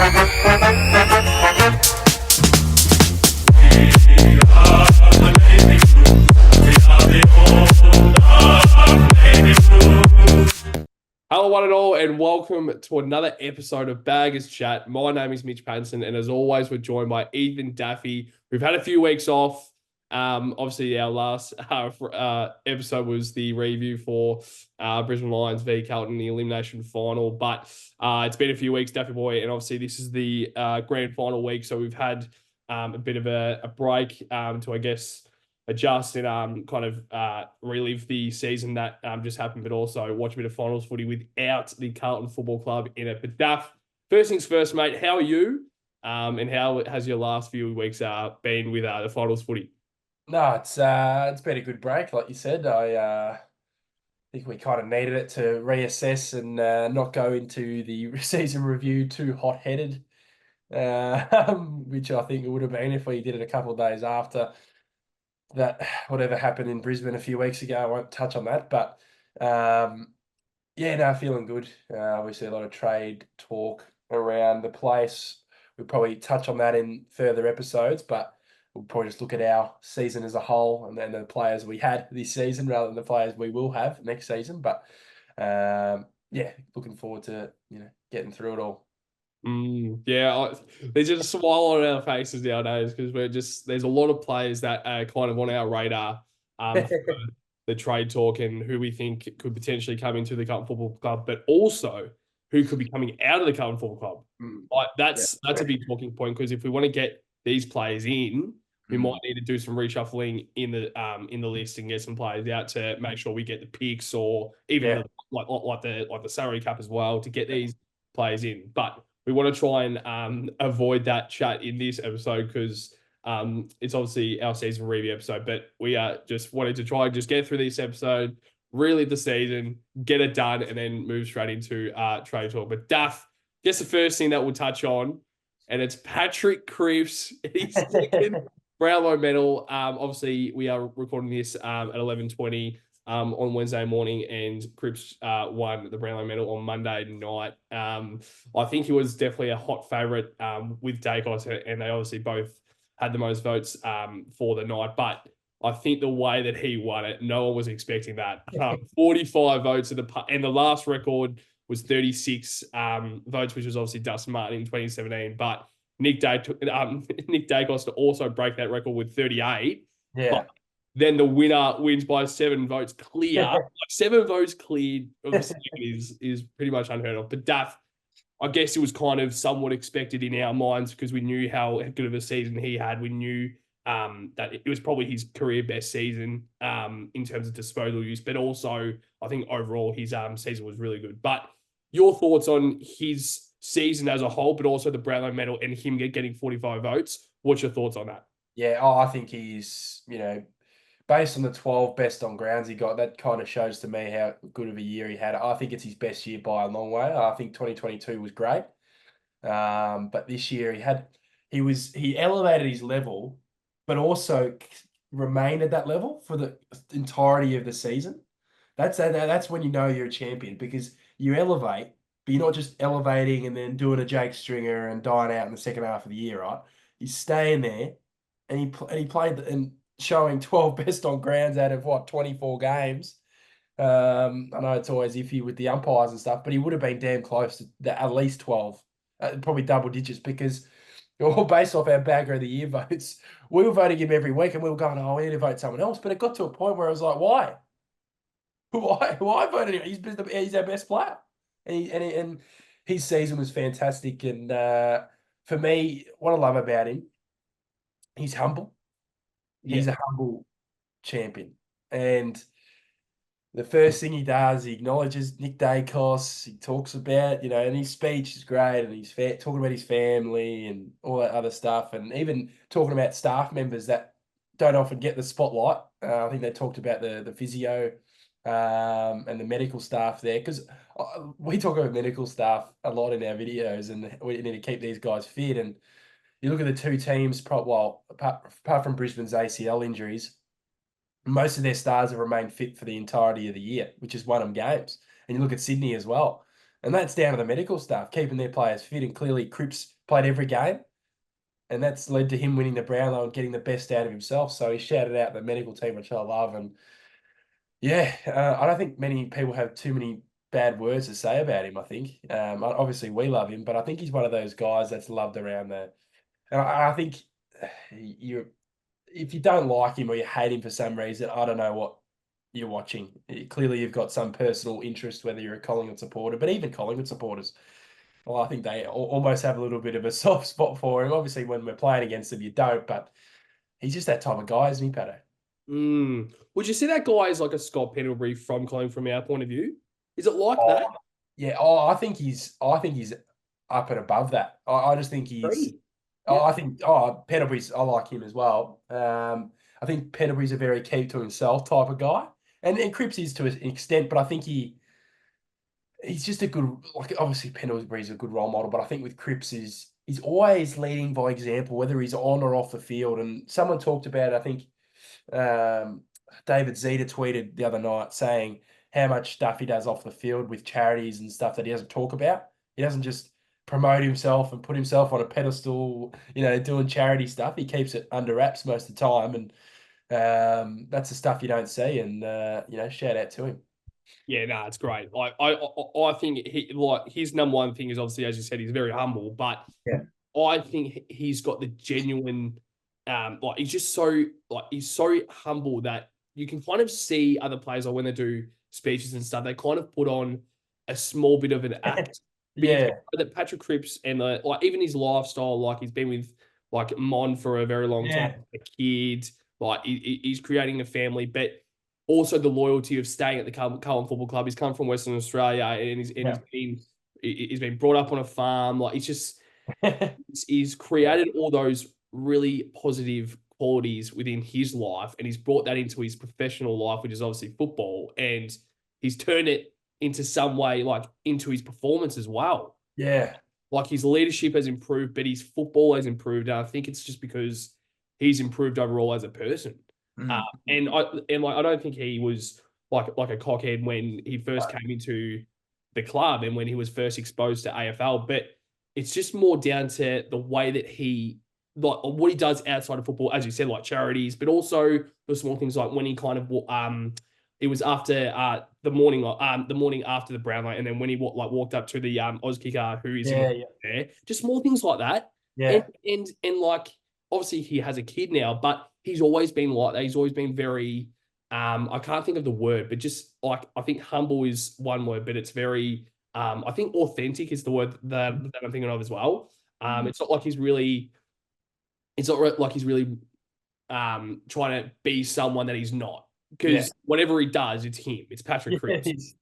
Hello, one and all, and welcome to another episode of Baggers Chat. My name is Mitch Pattinson, and as always, we're joined by Ethan Daffy. We've had a few weeks off. Obviously, our last episode was the review for Brisbane Lions v Carlton in the elimination final, but it's been a few weeks, Daffy boy, and obviously this is the grand final week, so we've had a bit of a break to, I guess, adjust and kind of relive the season that just happened, but also watch a bit of finals footy without the Carlton Football Club in it. But Daff, first things first, mate, how are you? And how has your last few weeks been with the finals footy? No, it's been a good break, like you said. I think we kind of needed it to reassess and not go into the season review too hot-headed, which I think it would have been if we did it a couple of days after that, whatever happened in Brisbane a few weeks ago. I won't touch on that, but yeah, no, feeling good. Obviously, a lot of trade talk around the place. We'll probably touch on that in further episodes, but we'll probably just look at our season as a whole and then the players we had this season rather than the players we will have next season. But yeah, looking forward to getting through it all. There's just a smile on our faces nowadays because there's a lot of players that are kind of on our radar for the trade talk and who we think could potentially come into the Carlton Football Club, but also who could be coming out of the Carlton Football Club. Like that's a big talking point because if we want to get these players in, we might need to do some reshuffling in the list and get some players out to make sure we get the picks or even the salary cap as well to get these players in. But we want to try and avoid that chat in this episode because it's obviously our season review episode. But we just wanted to try and just get through this episode, really the season, get it done, and then move straight into trade talk. But Duff, guess the first thing that we'll touch on, and it's Patrick Cripps. He's second Brownlow medal. Obviously, we are recording this at 11:20 on Wednesday morning, and Cripps won the Brownlow medal on Monday night. I think he was definitely a hot favourite with Dacos, and they obviously both had the most votes for the night. But I think the way that he won it, no one was expecting that. 45 votes, and the last record was 36 votes, which was obviously Dustin Martin in 2017. But Nick Dacos to also break that record with 38. Yeah. But then the winner wins by 7 votes clear. Like 7 votes cleared of the season is pretty much unheard of. But Daff, I guess it was kind of somewhat expected in our minds because we knew how good of a season he had. We knew that it was probably his career best season in terms of disposal use, but also I think overall his season was really good. But your thoughts on his season as a whole, but also the Brownlow medal and him getting 45 votes. What's your thoughts on that? Yeah, I think he's, based on the 12 best on grounds he got, that kind of shows to me how good of a year he had. I think it's his best year by a long way. I think 2022 was great. But this year he elevated his level, but also remained at that level for the entirety of the season. That's when you know you're a champion because you elevate, but you're not just elevating and then doing a Jake Stringer and dying out in the second half of the year, right? He's staying there, and he played and showing 12 best on grounds out of 24 games. I know it's always iffy with the umpires and stuff, but he would have been damn close to at least 12, probably double digits because all based off our bagger of the year votes. We were voting him every week and we were going, oh, we need to vote someone else. But it got to a point where I was like, why? Why voted him? He's our best player. And his season was fantastic. And for me, what I love about him, he's humble. He's a humble champion. And the first thing he does, he acknowledges Nick Dacos. He talks about, and his speech is great. And he's talking about his family and all that other stuff. And even talking about staff members that don't often get the spotlight. I think they talked about the physio and the medical staff there. Because we talk about medical staff a lot in our videos. And we need to keep these guys fit. And you look at the two teams, apart from Brisbane's ACL injuries, most of their stars have remained fit for the entirety of the year, which has won them games. And you look at Sydney as well. And that's down to the medical staff, keeping their players fit. And clearly Cripps played every game. And that's led to him winning the Brownlow and getting the best out of himself. So he shouted out the medical team, which I love. And yeah, I don't think many people have too many bad words to say about him, I think. Obviously, we love him, but I think he's one of those guys that's loved around there. And I think you, if you don't like him or you hate him for some reason, I don't know what you're watching. Clearly, you've got some personal interest, whether you're a Collingwood supporter, but even Collingwood supporters, well, I think they almost have a little bit of a soft spot for him. Obviously, when we're playing against him, you don't, but he's just that type of guy, isn't he, Patto? Would you say that guy is like a Scott Pendlebury from Collingwood from our point of view? Is it like Oh, that? yeah. Oh, I think he's up and above that. I just think he's. Agree. Oh, Yeah. I think Pendlebury's. I like him as well. I think Pendlebury's a very keep to himself type of guy, and Cripps is to an extent, but I think he's just a good. Like obviously Pendlebury's a good role model, but I think with Cripps he's always leading by example, whether he's on or off the field. And someone talked about, I think, um, David Zeta tweeted the other night saying how much stuff he does off the field with charities and stuff that he doesn't talk about. He doesn't just promote himself and put himself on a pedestal, doing charity stuff. He keeps it under wraps most of the time, and that's the stuff you don't see. And shout out to him. Yeah, no, it's great. I think his number one thing is obviously, as you said, he's very humble, but Yeah, I think he's got the genuine, he's just so he's so humble that you can kind of see other players like when they do speeches and stuff, they kind of put on a small bit of an act. But you can yeah, know that Patrick Cripps and like even his lifestyle, like he's been with like Mon for a very long time, yeah, a kid, like he's creating a family, but also the loyalty of staying at the Carlton Football Club. He's come from Western Australia and yeah, he's been brought up on a farm. Like he's created all those really positive qualities within his life, and he's brought that into his professional life, which is obviously football, and he's turned it into some way like into his performance as well. yeah. Like his leadership has improved, but his football has improved. And I think it's just because he's improved overall as a person. Mm. I don't think he was like a cockhead when he first Right. came into the club and when he was first exposed to AFL. But it's just more down to the way that he like what he does outside of football, as you said, like charities, but also the small things like when he kind of it was after the morning after the Brownlow, and then when he walked up to the Oz kicker who is in Yeah, yeah, there, just small things like that. And yeah, like obviously he has a kid now, but he's always been like that. He's always been very I can't think of the word, but just like I think humble is one word, but it's very I think authentic is the word that I'm thinking of as well. It's not like he's really trying to be someone that he's not. yeah. Because whatever he does, it's him. It's Patrick Yeah, Cripps.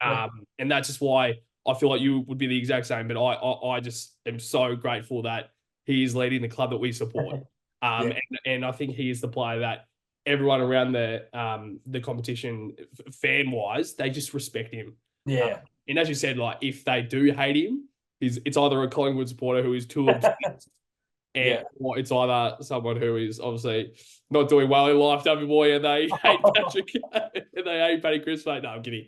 And that's just why I feel like you would be the exact same. But I just am so grateful that he is leading the club that we support. yeah, And I think he is the player that everyone around the competition, fan wise, they just respect him. Um, yeah. and as you said, like if they do hate him, it's either a Collingwood supporter who is too obsessed and Yeah. it's either someone who is obviously not doing well in life, W boy, and they hate Patrick and they hate Paddy Chris, mate. No, I'm kidding.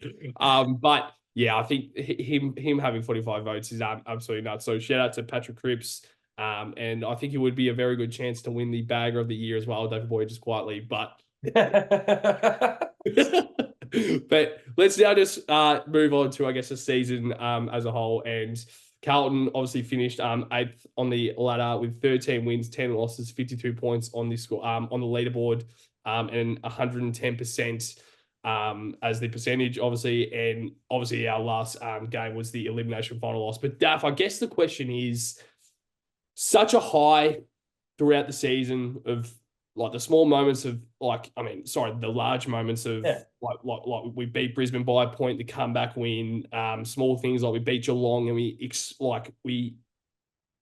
But yeah, I think him having 45 votes is absolutely nuts. So shout out to Patrick Cripps. And I think it would be a very good chance to win the bagger of the year as well, David Boy, just quietly. But but let's now just move on to, I guess, the season as a whole. And Carlton obviously finished eighth on the ladder with 13 wins, 10 losses, 52 points on this score on the leaderboard, and 110% as the percentage, obviously. And obviously, our last game was the elimination final loss. But Daff, I guess the question is such a high throughout the season of like the small moments of the large moments of Yeah. like we beat Brisbane by a point, the comeback win, small things like we beat Geelong and we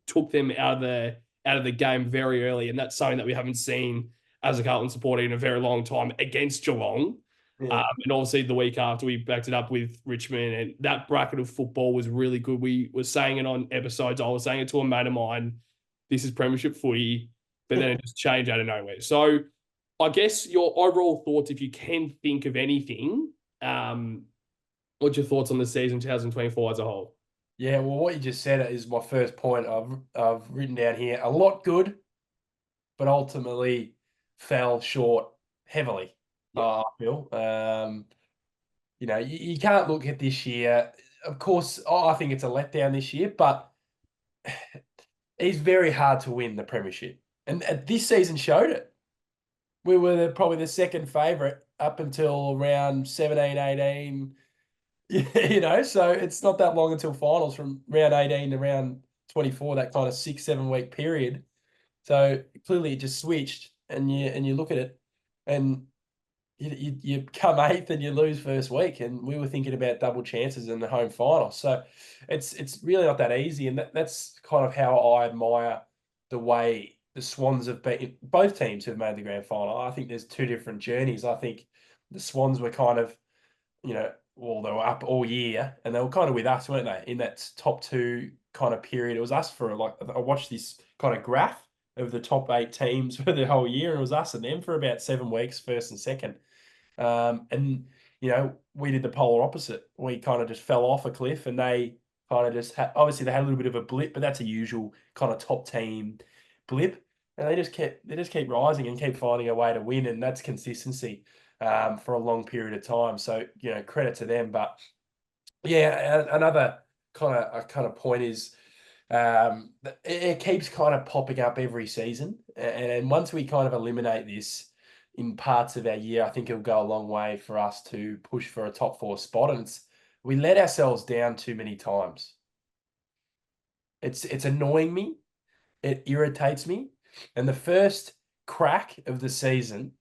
took them out of the game very early, and that's something that we haven't seen as a Carlton supporter in a very long time against Geelong. Yeah. And obviously the week after we backed it up with Richmond, and that bracket of football was really good. We were saying it on episodes. I was saying it to a mate of mine. This is premiership footy, but then it just changed out of nowhere. So I guess your overall thoughts, if you can think of anything, what's your thoughts on the season 2024 as a whole? Yeah, well, what you just said is my first point. I've written down here a lot good, but ultimately fell short heavily. Yep. I feel. You can't look at this year. Of course, I think it's a letdown this year, but it's very hard to win the premiership, and this season showed it. We were probably the second favourite up until around 17, 18. So it's not that long until finals from round 18 to round 24, that kind of 6, 7 week period. So clearly it just switched, and you look at it, and you come eighth and you lose first week, and we were thinking about double chances in the home final. So it's really not that easy, and that's kind of how I admire the way the Swans have been. Both teams have made the grand final. I think there's two different journeys. I think the Swans were kind of, well, they were up all year, and they were kind of with us, weren't they? In that top two kind of period, it was us for like, I watched this kind of graph of the top 8 teams for the whole year, and it was us and them for about 7 weeks, first and second. And we did the polar opposite. We kind of just fell off a cliff, and they kind of just had, obviously they had a little bit of a blip, but that's a usual kind of top team blip. And they just keep rising and keep finding a way to win, and that's consistency for a long period of time. So credit to them. But yeah, another kind of point is it keeps kind of popping up every season, and once we kind of eliminate this in parts of our year, I think it'll go a long way for us to push for a top 4 spot. And we let ourselves down too many times. It's annoying me. It irritates me. And the first crack of the season,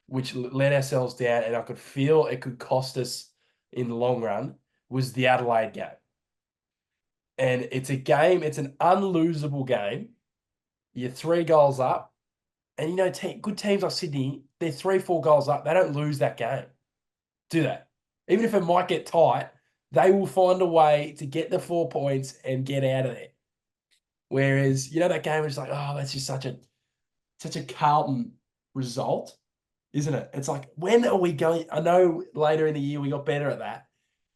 which let ourselves down, and I could feel it could cost us in the long run, was the Adelaide game. And it's a game, it's an unlosable game. You're 3 goals up. And good teams like Sydney, they're 3, 4 goals up. They don't lose that game, do they? Even if it might get tight, they will find a way to get the 4 points and get out of there. Whereas, that game was like, oh, that's just such a Carlton result, isn't it? It's like, when are we going? I know later in the year we got better at that,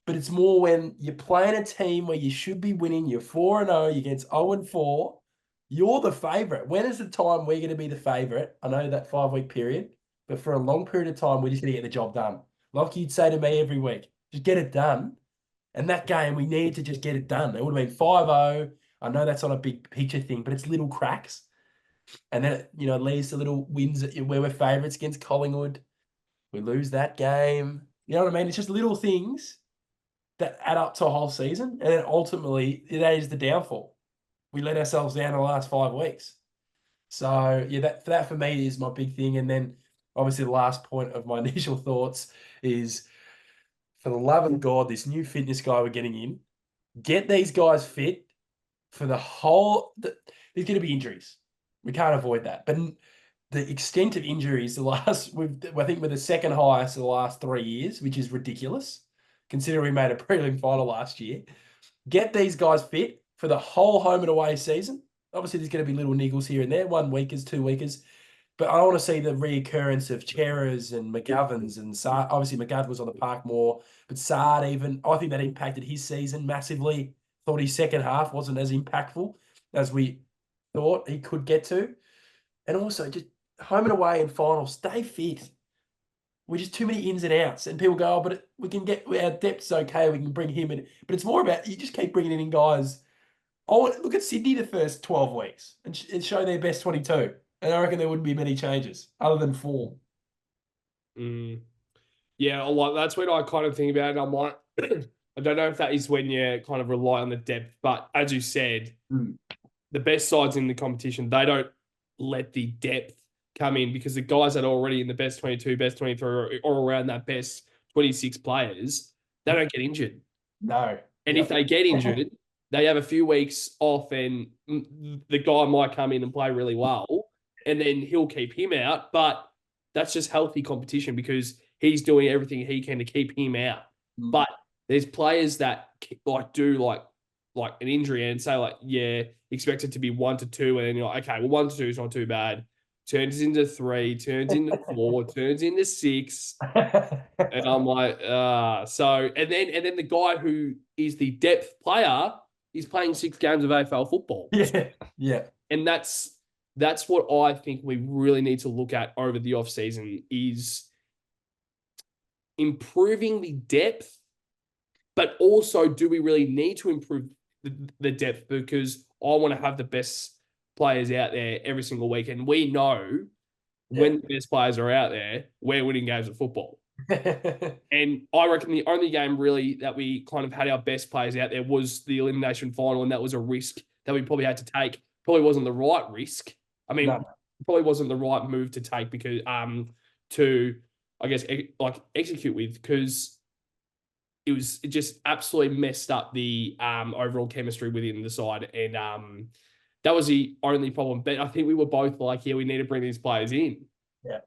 but it's more when you're playing a team where you should be winning. You're 4-0 against 0-4. You're the favourite. When is the time we're going to be the favourite? I know that 5 week period, but for a long period of time, we're just going to get the job done. Like you'd say to me every week, just get it done. And that game, we needed to just get it done. It would have been 5-0. I know that's not a big picture thing, but it's little cracks. And then, it leads to little wins where we're favourites against Collingwood. We lose that game. You know what I mean? It's just little things that add up to a whole season. And then ultimately, that is the downfall. We let ourselves down the last 5 weeks. So, yeah, that for me is my big thing. And then obviously the last point of my initial thoughts is, for the love of God, this new fitness guy we're getting in, get these guys fit for the whole. There's going to be injuries. We can't avoid that. But the extent of injuries, I think we're the second highest of the last 3 years, which is ridiculous, considering we made a prelim final last year. Get these guys fit for the whole home and away season. Obviously, there's going to be little niggles here and there, 1 weekers, 2 weekers. But I want to see the reoccurrence of Cheras and McGovern's and Sard. Obviously, McGovern was on the park more, but Sard even, I think that impacted his season massively. Thought his second half wasn't as impactful as we thought he could get to. And also, just home and away and final, stay fit. We're just too many ins and outs. And people go, oh, but we can get, our depth's okay, we can bring him in. But it's more about, you just keep bringing in guys. Oh, look at Sydney the first 12 weeks and show their best 22. And I reckon there wouldn't be many changes other than form. Yeah, that's when I kind of think about it. I'm like, I don't know if that is when you kind of rely on the depth, but as you said, the best sides in the competition, they don't let the depth come in, because the guys that are already in the best 22, best 23, or around that best 26 players, they don't get injured. No. And if they get injured, they have a few weeks off, and the guy might come in and play really well, and then he'll keep him out. But that's just healthy competition, because he's doing everything he can to keep him out. But there's players that do an injury and say expect it to be 1 to 2, and then you're like, okay, well, 1 to 2 is not too bad. Turns into 3, turns into 4, turns into 6. And I'm like, so, and then the guy who is the depth player he's playing 6 games of AFL football. Yeah, yeah, And that's what I think we really need to look at over the off season is improving the depth, but also do we really need to improve the depth because I want to have the best players out there every single week. And we know yeah. when the best players are out there, we're winning games of football. And I reckon the only game really that we kind of had our best players out there was the elimination final, and that was a risk that we probably had to take. Probably wasn't the right risk. I mean, No. probably wasn't the right move to take because to I guess like execute with because it just absolutely messed up the overall chemistry within the side, and that was the only problem. But I think we were both like, yeah, we need to bring these players in. Yeah.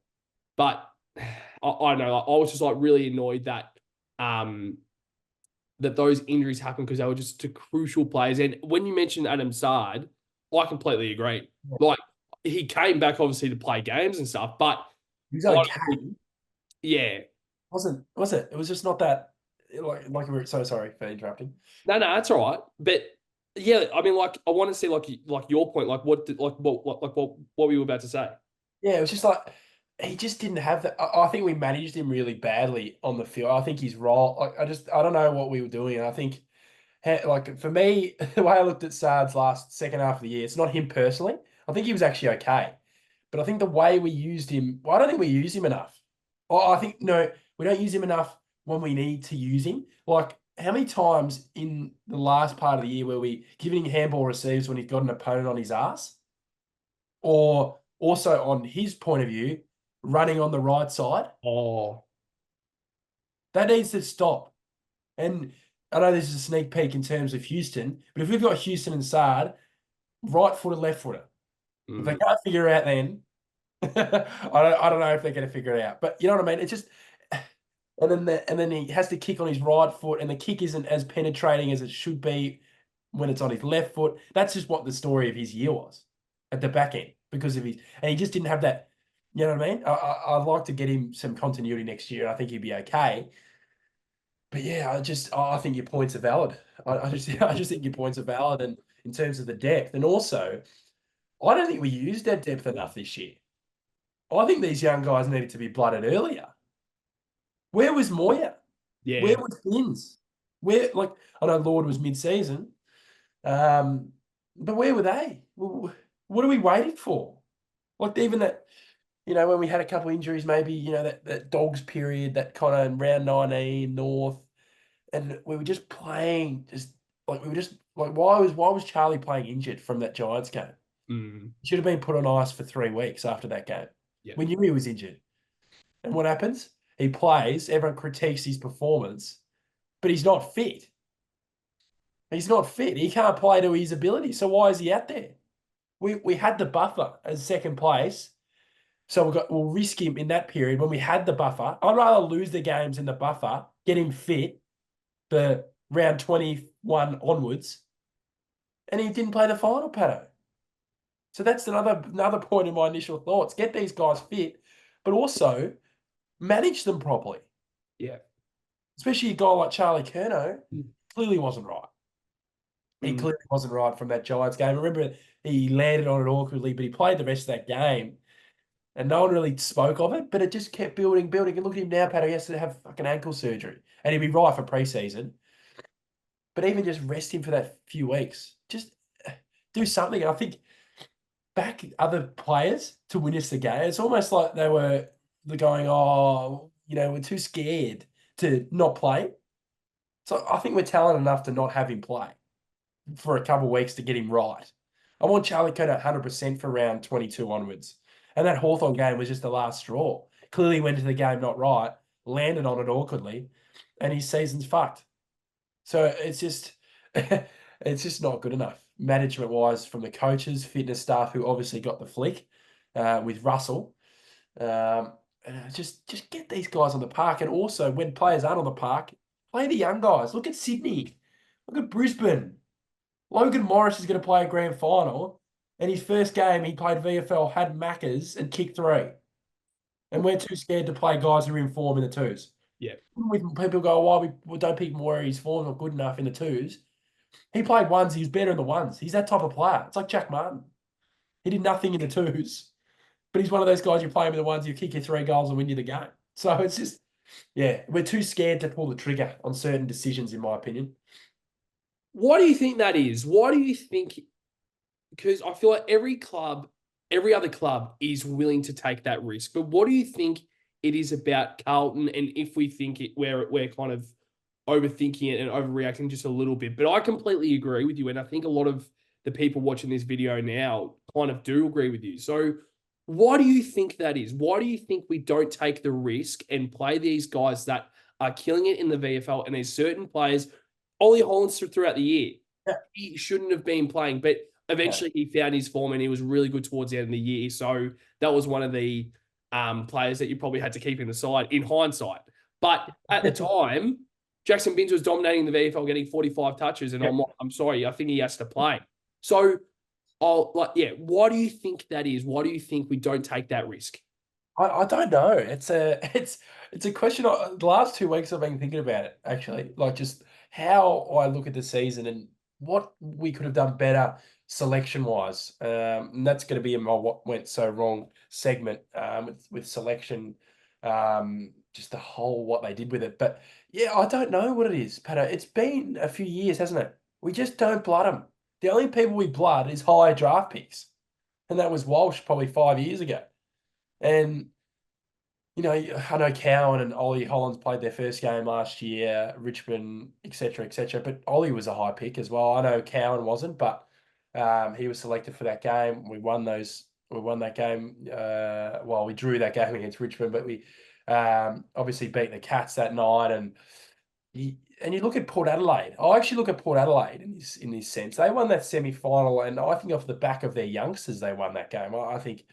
But I don't know. Like, I was just like really annoyed that that those injuries happened because they were just two crucial players. And when you mentioned Adam Sard, I completely agree. Yeah. Like he came back obviously to play games and stuff, but He's I, okay. yeah, Was it? It was just not that like we were so sorry for interrupting. no, that's all right. But yeah, I mean, like I want to see like your point, like what we were about to say. Yeah, it was just like he just didn't have that. I think we managed him really badly on the field. I think his role, like I don't know what we were doing. And I think like for me, the way I looked at Sard's last second half of the year, it's not him personally. I think he was actually okay. But I think the way we used him, well, I don't think we use him enough. I think no, we don't use him enough when we need to use him. Like how many times in the last part of the year were we giving him handball receives when he's got an opponent on his ass? Or also on his point of view, running on the right side? Oh, That needs to stop. And I know this is a sneak peek in terms of Houston, but if we've got Houston and Sard, right footer, left footer. If they can't figure it out then, I don't know if they're going to figure it out. But you know what I mean? It's just and then he has to kick on his right foot, and the kick isn't as penetrating as it should be when it's on his left foot. That's just what the story of his year was at the back end because of his, and he just didn't have that. You know what I mean? I'd like to get him some continuity next year. I think he'd be okay. But yeah, I think your points are valid. I just think your points are valid, and in terms of the depth, and also I don't think we used that depth enough this year. I think these young guys needed to be blooded earlier. Where was Moya? yeah, Where was Finns? Where, like, I know Lord was mid-season, but where were they? What are we waiting for? Like, even that, when we had a couple of injuries, maybe, that dogs period, that kind of round 19 North, and we were just playing, why was Charlie playing injured from that Giants game? He should have been put on ice for 3 weeks after that game. yeah, We knew he was injured. And what happens? He plays, everyone critiques his performance, but he's not fit. He's not fit. He can't play to his ability. So why is he out there? We had the buffer as second place. So we'll risk him in that period when we had the buffer. I'd rather lose the games in the buffer, get him fit for round 21 onwards. And he didn't play the final, Patto. So that's another point in my initial thoughts. Get these guys fit, but also manage them properly. yeah. Especially a guy like Charlie Curnow, clearly wasn't right. He Mm. clearly wasn't right from that Giants game. Remember, he landed on it awkwardly, but he played the rest of that game. And no one really spoke of it, but it just kept building. And look at him now, Pat. He has to have fucking ankle surgery. And he'll be right for preseason. But even just rest him for that few weeks. Just do something. And I think back other players to win us the game. It's almost like they were going, we're too scared to not play. So I think we're talented enough to not have him play for a couple of weeks to get him right. I want Charlie Curnow 100% for round 22 onwards. And that Hawthorn game was just the last straw. Clearly went into the game not right, landed on it awkwardly, and his season's fucked. So it's just it's just not good enough. Management-wise from the coaches, fitness staff who obviously got the flick with Russell. Just get these guys on the park. And also when players aren't on the park, play the young guys. Look at Sydney. Look at Brisbane. Logan Morris is going to play a grand final. And his first game, he played VFL, had Maccas, and kicked 3. And we're too scared to play guys who are in form in the twos. Yeah. With people go, why we don't pick more, his form's not good enough in the twos. He played ones. He was better in the ones. He's that type of player. It's like Jack Martin. He did nothing in the twos, but he's one of those guys you play him in the ones, you kick your 3 goals and win you the game. So it's just, yeah, we're too scared to pull the trigger on certain decisions, in my opinion. Why do you think that is? Why do you think? Because I feel like every other club is willing to take that risk. But what do you think it is about Carlton? And if we think we're kind of overthinking it and overreacting just a little bit. But I completely agree with you. And I think a lot of the people watching this video now kind of do agree with you. So why do you think that is? Why do you think we don't take the risk and play these guys that are killing it in the VFL? And there's certain players, Ollie Hollands throughout the year, Yeah. he shouldn't have been playing, but eventually he found his form and he was really good towards the end of the year. So that was one of the players that you probably had to keep in the side in hindsight. But at the time, Jackson Binns was dominating the VFL, getting 45 touches, and I'm sorry, I think he has to play. So, why do you think that is? Why do you think we don't take that risk? I don't know. It's a question. The last 2 weeks I've been thinking about it, actually, like just how I look at the season and what we could have done better selection wise. And that's going to be in my what went so wrong segment with selection. Just the whole what they did with it. But yeah, I don't know what it is, Patto. It's been a few years, hasn't it? We just don't blood them. The only people we blood is higher draft picks, and that was Walsh probably 5 years ago. And I know Cowan and Ollie Hollands played their first game last year, Richmond, etc., etc. But Ollie was a high pick as well. I know Cowan wasn't, but he was selected for that game. We won those. We won that game. We drew that game against Richmond, but we obviously beat the Cats that night. And you look at Port Adelaide. I actually look at Port Adelaide in this sense. They won that semi-final, and I think off the back of their youngsters, they won that game. I think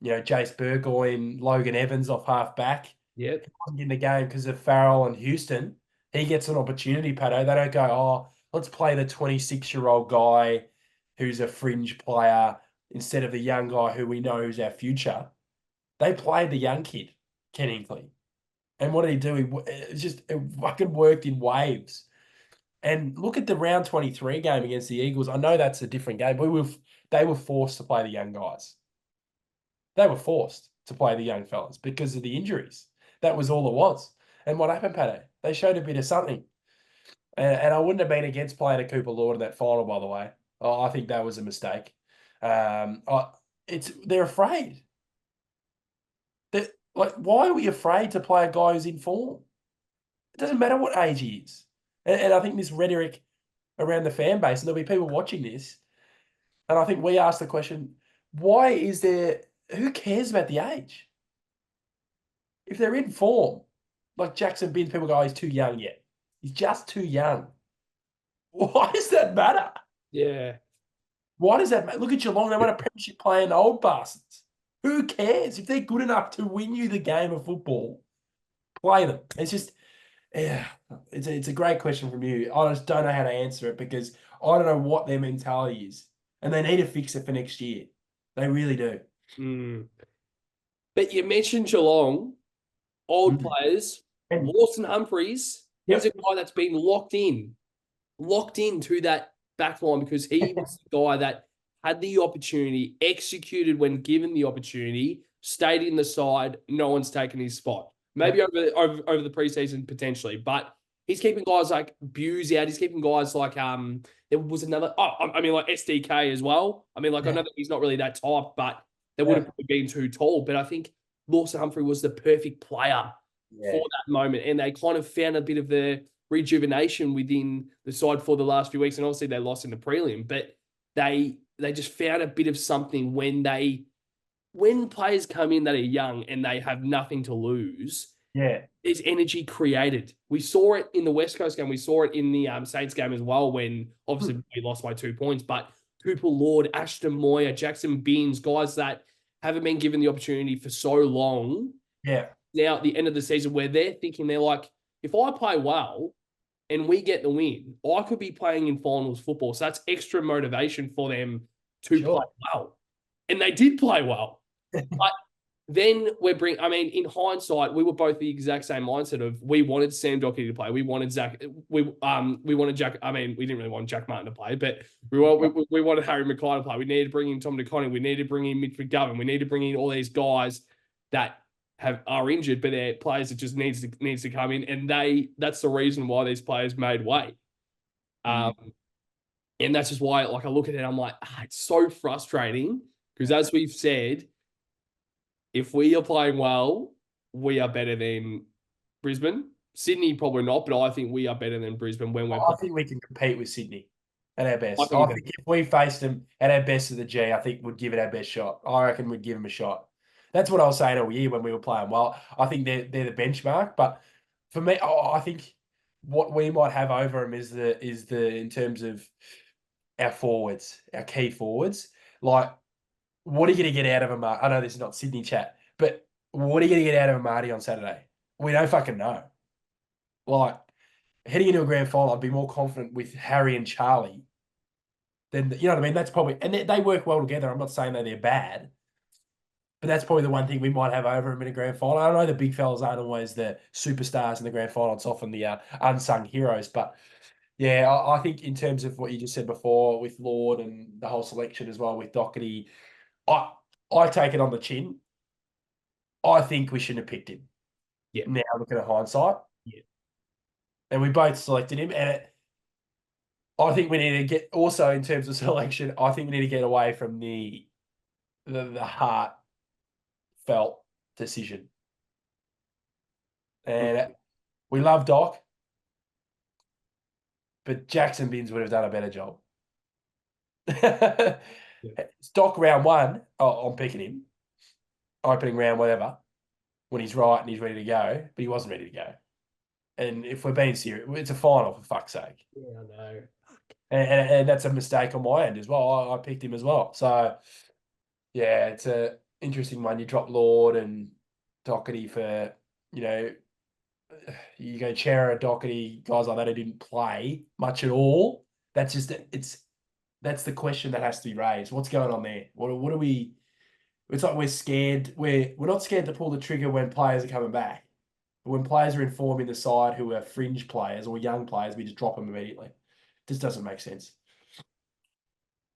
Jace Burgoyne, Logan Evans off half back. Yeah. He wasn't in the game because of Farrell and Houston. He gets an opportunity, Patto. They don't go, oh, let's play the 26-year-old guy who's a fringe player instead of the young guy who we know is our future. They played the young kid, Ken Hinkley. And what did he do? It fucking worked in waves. And look at the round 23 game against the Eagles. I know that's a different game, but they were forced to play the young guys. They were forced to play the young fellas because of the injuries. That was all it was. And what happened, Patto? They showed a bit of something. And I wouldn't have been against playing a Cooper Lord in that final, by the way. I think that was a mistake. They're afraid. Why are we afraid to play a guy who's in form? It doesn't matter what age he is. And I think this rhetoric around the fan base, and there'll be people watching this, and I think we ask the question, why is there, who cares about the age? If they're in form, like Jackson Binns, people go, oh, he's too young yet. He's just too young. Why does that matter? Yeah. Why does that matter? Look at Geelong, they won a premiership playing old bastards. Who cares? If they're good enough to win you the game of football, play them. It's just, yeah, it's a great question from you. I just don't know how to answer it because I don't know what their mentality is. And they need to fix it for next year. They really do. Mm. But you mentioned Geelong, old players. And Lawson Humphreys, he's a guy that's been locked into that back line because he was the guy that had the opportunity, executed when given the opportunity, stayed in the side. No one's taken his spot. Maybe over the preseason potentially, but he's keeping guys like Buse out. He's keeping guys like there was another. Like SDK as well. I know that he's not really that type, but they would have been too tall. But I think Lawson Humphrey was the perfect player for that moment, and they kind of found a bit of the rejuvenation within the side for the last few weeks. And obviously they lost in the prelim, but they just found a bit of something when players come in that are young and they have nothing to lose. Yeah. There's energy created. We saw it in the West Coast game. We saw it in the Saints game as well when obviously we lost by 2 points. But Cooper Lord, Ashton Moyer, Jackson Binns, guys that haven't been given the opportunity for so long. Yeah. Now at the end of the season where they're thinking, they're like, if I play well and we get the win, I could be playing in finals football. So that's extra motivation for them to play well. And they did play well. But then I mean, in hindsight, we were both the exact same mindset of we wanted Sam Doherty to play. We wanted Zach. We wanted Jack. I mean, we didn't really want Jack Martin to play, but we wanted Harry Mackay to play. We needed to bring in Tom DeConning. We needed to bring in Mitch McGovern. We need to bring in all these guys that are injured, but they're players that just needs to come in, and that's the reason why these players made weight. And that's just why, like, I look at it, I'm like, it's so frustrating because, as we've said, if we are playing well, we are better than Brisbane. Sydney probably not, but I think we are better than Brisbane when we're I think we can compete with Sydney at our best. I I think think if we faced them at our best of the G, I think we'd give it our best shot. I reckon we'd give them a shot. That's what I was saying all year when we were playing well. I think they're the benchmark, but for me, I think what we might have over them is the in terms of our forwards, our key forwards. Like, what are you going to get out of a Marty? I know this is not Sydney chat, but what are you going to get out of a Marty on Saturday? We don't fucking know. Like, heading into a grand final, I'd be more confident with Harry and Charlie than, you know what I mean? That's probably, and they work well together. I'm not saying that they're bad, but that's probably the one thing we might have over them in a grand final. I know the big fellas aren't always the superstars in the grand final. It's often the unsung heroes, but yeah, I think in terms of what you just said before with Lord and the whole selection as well with Doherty, I take it on the chin. I think we shouldn't have picked him. Yeah. Now looking at hindsight. Yeah. And we both selected him. And I think we need to get, also in terms of selection, I think we need to get away from the heartfelt decision. And we love Doc, but Jackson Binns would have done a better job. It's Doc round one. I'm picking him. Opening round, whatever, when he's right and he's ready to go, but he wasn't ready to go. And if we're being serious, it's a final, for fuck's sake. Yeah, I know. And that's a mistake on my end as well. I picked him as well. So, yeah, it's a interesting one. You drop Lord and Doherty for, you go Chera, Doherty, guys like that who didn't play much at all. That's the question that has to be raised. What's going on there? What are we? It's like we're scared. We're not scared to pull the trigger when players are coming back. But when players are informing the side who are fringe players or young players, we just drop them immediately. This doesn't make sense.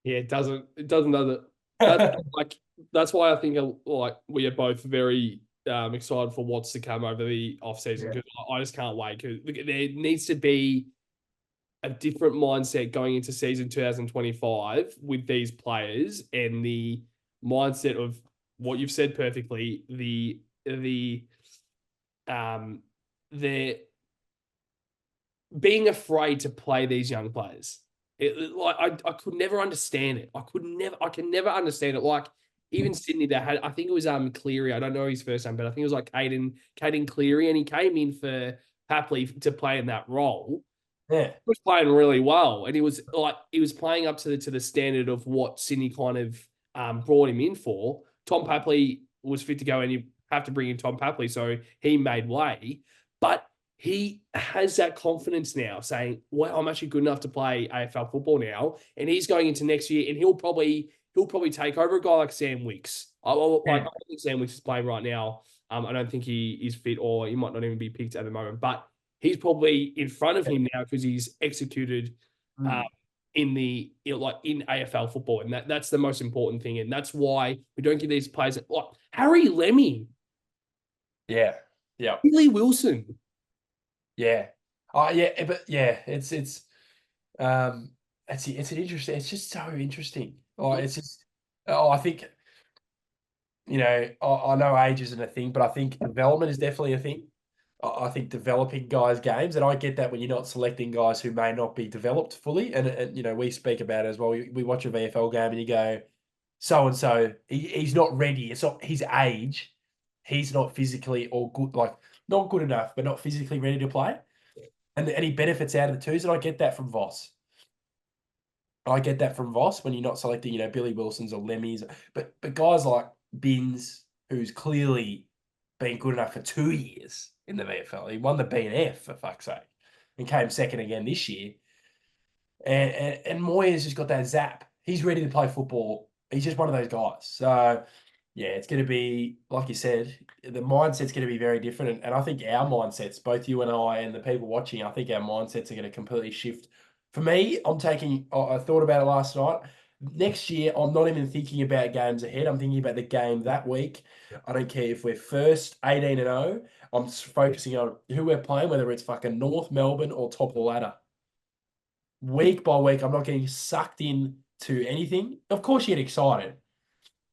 Yeah, it doesn't. It doesn't, does it? That's why I think like we are both very excited for what's to come over the off season because I just can't wait because there needs to be a different mindset going into season 2025 with these players and the mindset of what you've said perfectly. The being afraid to play these young players. I could never understand it. I can never understand it. Like even Sydney, that had, I think it was Cleary. I don't know his first name, but I think it was like Caden Cleary, and he came in for Papley to play in that role. Yeah, he was playing really well, and he was playing up to the standard of what Sydney kind of brought him in for. Tom Papley was fit to go, and you have to bring in Tom Papley, so he made way. But he has that confidence now, saying, "Well, I'm actually good enough to play AFL football now," and he's going into next year, and he'll probably take over a guy like Sam Wicks. I don't think Sam Wicks is playing right now. I don't think he is fit, or he might not even be picked at the moment. But he's probably in front of him now because he's executed in AFL football, and that's the most important thing, and that's why we don't give these players like Harry Lemmy, Billy Wilson. Yeah. Yeah, but yeah, it's an interesting. It's just so interesting. It's just. I think. I know age isn't a thing, but I think development is definitely a thing. I think developing guys' games, and I get that when you're not selecting guys who may not be developed fully, and we speak about it as well. We watch a VFL game and you go, so and so, he's not ready. It's not his age. He's not physically or good, like not good enough, but not physically ready to play. And he benefits out of the twos, and I get that from Voss. I get that from Voss when you're not selecting, Billy Wilsons or Lemmys, but guys like Binns, who's clearly been good enough for 2 years in the VFL. He won the B&F for fuck's sake, and came second again this year. And Moyes just got that zap. He's ready to play football. He's just one of those guys. So Yeah, it's going to be, like you said, the mindset's going to be very different. And I think our mindsets, both you and I and the people watching, I think our mindsets are going to completely shift. For me, I thought about it last night. Next year, I'm not even thinking about games ahead. I'm thinking about the game that week. I don't care if we're first 18 and 0. I'm focusing on who we're playing, whether it's fucking North Melbourne or top of the ladder. Week by week, I'm not getting sucked in to anything. Of course, you get excited.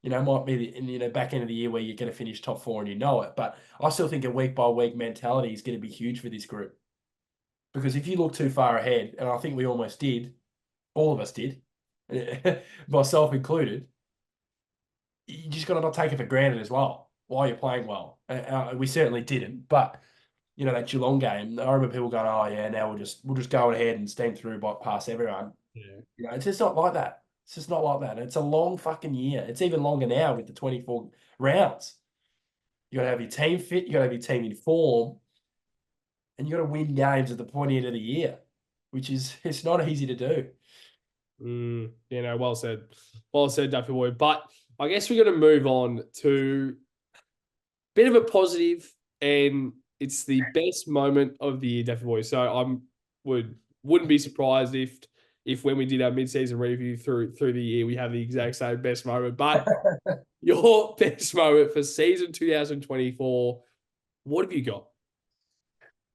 Might be in back end of the year where you're going to finish top four and you know it. But I still think a week by week mentality is going to be huge for this group. Because if you look too far ahead, and I think we almost did, all of us did, myself included, you just got to not take it for granted as well while you're playing well. We certainly didn't. But that Geelong game, I remember people going, "Oh yeah, now we'll just go ahead and steam through past everyone." Yeah. It's just not like that. It's just not like that. It's a long fucking year. It's even longer now with the 24 rounds. You got to have your team fit. You got to have your team in form, and you got to win games at the pointy end of the year, which is it's not easy to do. Well said. Well said, Duffy Boy. But I guess we're going to move on to a bit of a positive, and it's the best moment of the year, Duffy Boy. So wouldn't be surprised if when we did our mid-season review through the year, we have the exact same best moment. But your best moment for season 2024, what have you got?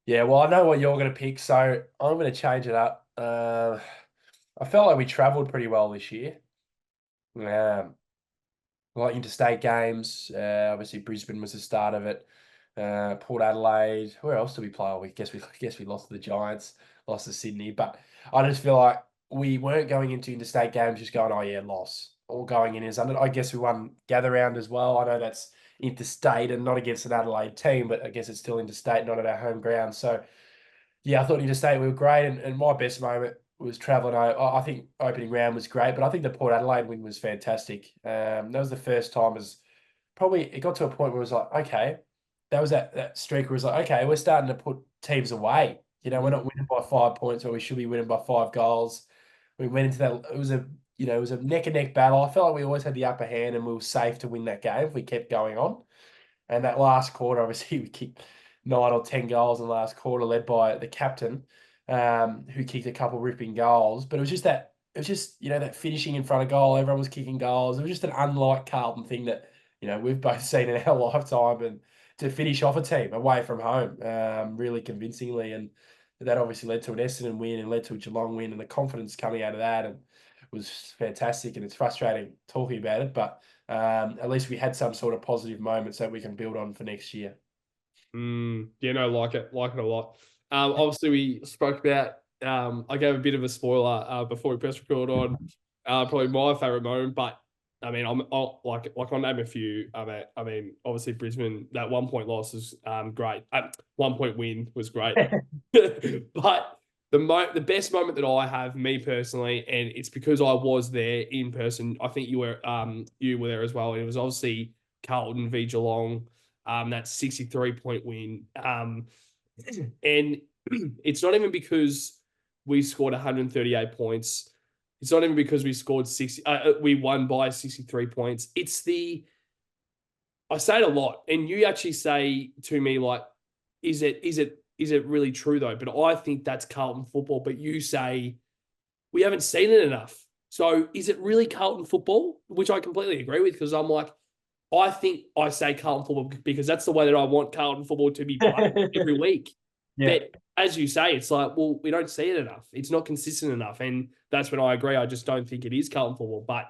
Yeah, well, I know what you're going to pick, so I'm going to change it up. I felt like we travelled pretty well this year. Like interstate games. Obviously, Brisbane was the start of it. Port Adelaide. Where else did we play? We guess we lost to the Giants, lost to Sydney. But I just feel like we weren't going into interstate games just going, oh yeah, loss. Or going in as under. I guess we won gather round as well. I know that's interstate and not against an Adelaide team, but I guess it's still interstate, not at our home ground. So yeah, I thought interstate we were great, and my best moment was travelling. I think opening round was great, but I think the Port Adelaide win was fantastic. That was the first time as probably it got to a point where it was like, okay, that was that streak where it was like, okay, we're starting to put teams away. We're not winning by 5 points where we should be winning by 5 goals. We went into that. It was a neck and neck battle. I felt like we always had the upper hand and we were safe to win that game if we kept going on. And that last quarter, obviously, we kicked 9 or 10 goals in the last quarter, led by the captain, who kicked a couple ripping goals. But it was just that finishing in front of goal. Everyone was kicking goals. It was just an unlike Carlton thing that we've both seen in our lifetime, and to finish off a team away from home, really convincingly, and that obviously led to an Essendon win and led to a Geelong win, and the confidence coming out of that and was fantastic. And it's frustrating talking about it, but at least we had some sort of positive moments that we can build on for next year. Like it a lot. Obviously, we spoke about. I gave a bit of a spoiler before we press record on probably my favorite moment, but I mean, I'll name a few. Obviously Brisbane, that 1 point loss is great. 1 point win was great, but the best moment that I have, me personally, and it's because I was there in person. I think you were there as well. And it was obviously Carlton v Geelong, that 63-point win. And it's not even because we scored 138 points. It's not even because we scored 60. We won by 63 points. I say it a lot, and you actually say to me like, "Is it really true though?" But I think that's Carlton football. But you say we haven't seen it enough. So is it really Carlton football? Which I completely agree with, because I'm like, I think I say Carlton football because that's the way that I want Carlton football to be played every week. Yeah. But as you say, it's like, well, we don't see it enough. It's not consistent enough. And that's when I agree. I just don't think it is Carlton football. But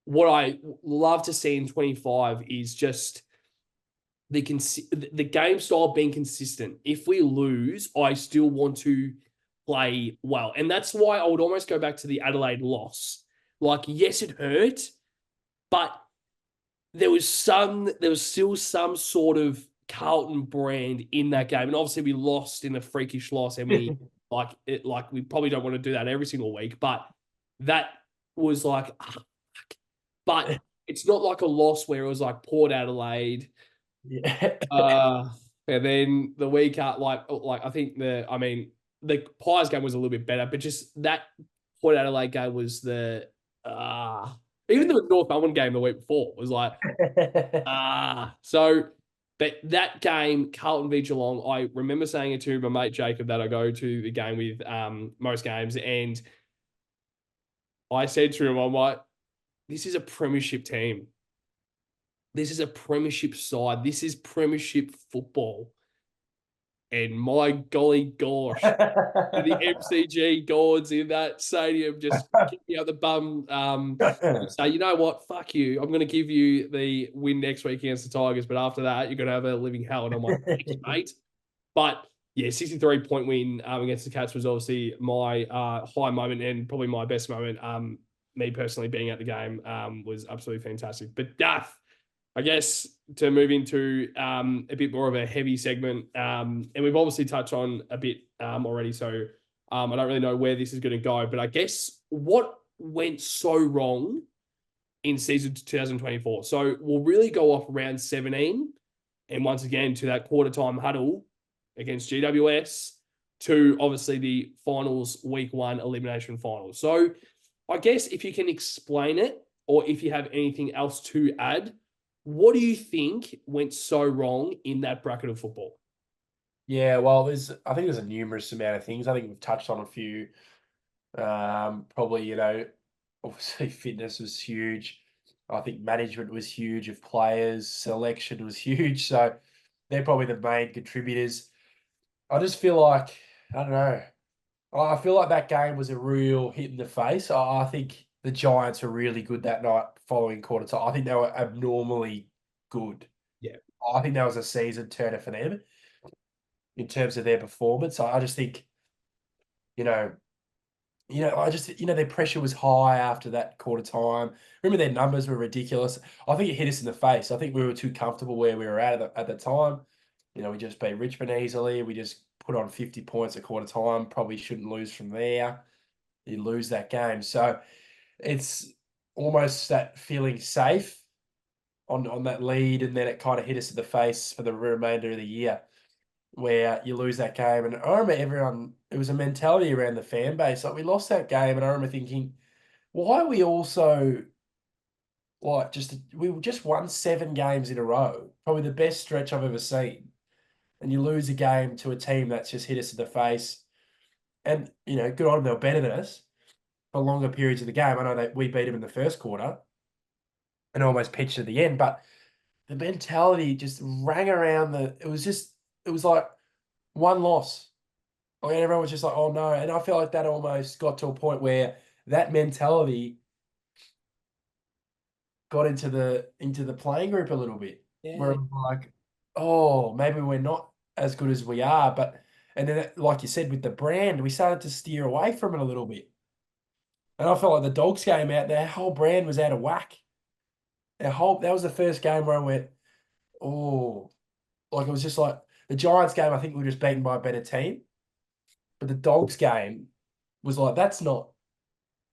what I love to see in 25 is just the game style being consistent. If we lose, I still want to play well. And that's why I would almost go back to the Adelaide loss. Like, yes, it hurt, but there was still some sort of Carlton brand in that game. And obviously we lost in a freakish loss, and we we probably don't want to do that every single week, but that was like, but it's not like a loss where it was like Port Adelaide. Yeah. And then the week out, I think the Pies game was a little bit better, but just that Port Adelaide game was Even the North Melbourne game the week before was like, so but that game, Carlton v Geelong, I remember saying it to my mate Jacob that I go to the game with most games, and I said to him, I'm like, this is a premiership team. This is a premiership side. This is premiership football. And my golly gosh, the MCG gods in that stadium just kick me out the bum. Say, you know what? Fuck you. I'm going to give you the win next week against the Tigers, but after that, you're going to have a living hell. And I'm like, thanks, mate. But yeah, 63-point win against the Cats was obviously my high moment and probably my best moment. Me personally being at the game was absolutely fantastic. But Duff, I guess to move into a bit more of a heavy segment, and we've obviously touched on a bit already, so I don't really know where this is going to go, but I guess what went so wrong in season 2024? So we'll really go off round 17, and once again to that quarter time huddle against GWS, to obviously the finals, week 1 elimination finals. So I guess if you can explain it, or if you have anything else to add, what do you think went so wrong in that bracket of football? Yeah, well, I think there's a numerous amount of things. I think we've touched on a few. Probably, obviously fitness was huge. I think management was huge of players, selection was huge. So they're probably the main contributors. I just feel like, I don't know. I feel like that game was a real hit in the face. I think the Giants were really good that night following quarter time. I think they were abnormally good. Yeah. I think that was a season turner for them in terms of their performance. I just think, you know, their pressure was high after that quarter time. Remember, their numbers were ridiculous. I think it hit us in the face. I think we were too comfortable where we were at the time. We just beat Richmond easily. We just put on 50 points at quarter time. Probably shouldn't lose from there. You lose that game. So it's almost that feeling safe on that lead, and then it kind of hit us in the face for the remainder of the year where you lose that game. And I remember it was a mentality around the fan base. Like, we lost that game, and I remember thinking, why are we also we just won 7 games in a row, probably the best stretch I've ever seen. And you lose a game to a team that's just hit us in the face. And, good on them, they were better than us for longer periods of the game. I know that we beat them in the first quarter and almost pitched at the end, but the mentality just rang around it was like one loss. Like, everyone was just like, oh no. And I feel like that almost got to a point where that mentality got into the playing group a little bit. Where Yeah. I'm like, oh, maybe we're not as good as we are. And then, like you said, with the brand, we started to steer away from it a little bit. And I felt like the Dogs game out, their whole brand was out of whack. That was the first game where I went, oh, like, it was just like the Giants game. I think we were just beaten by a better team, but the Dogs game was like, that's not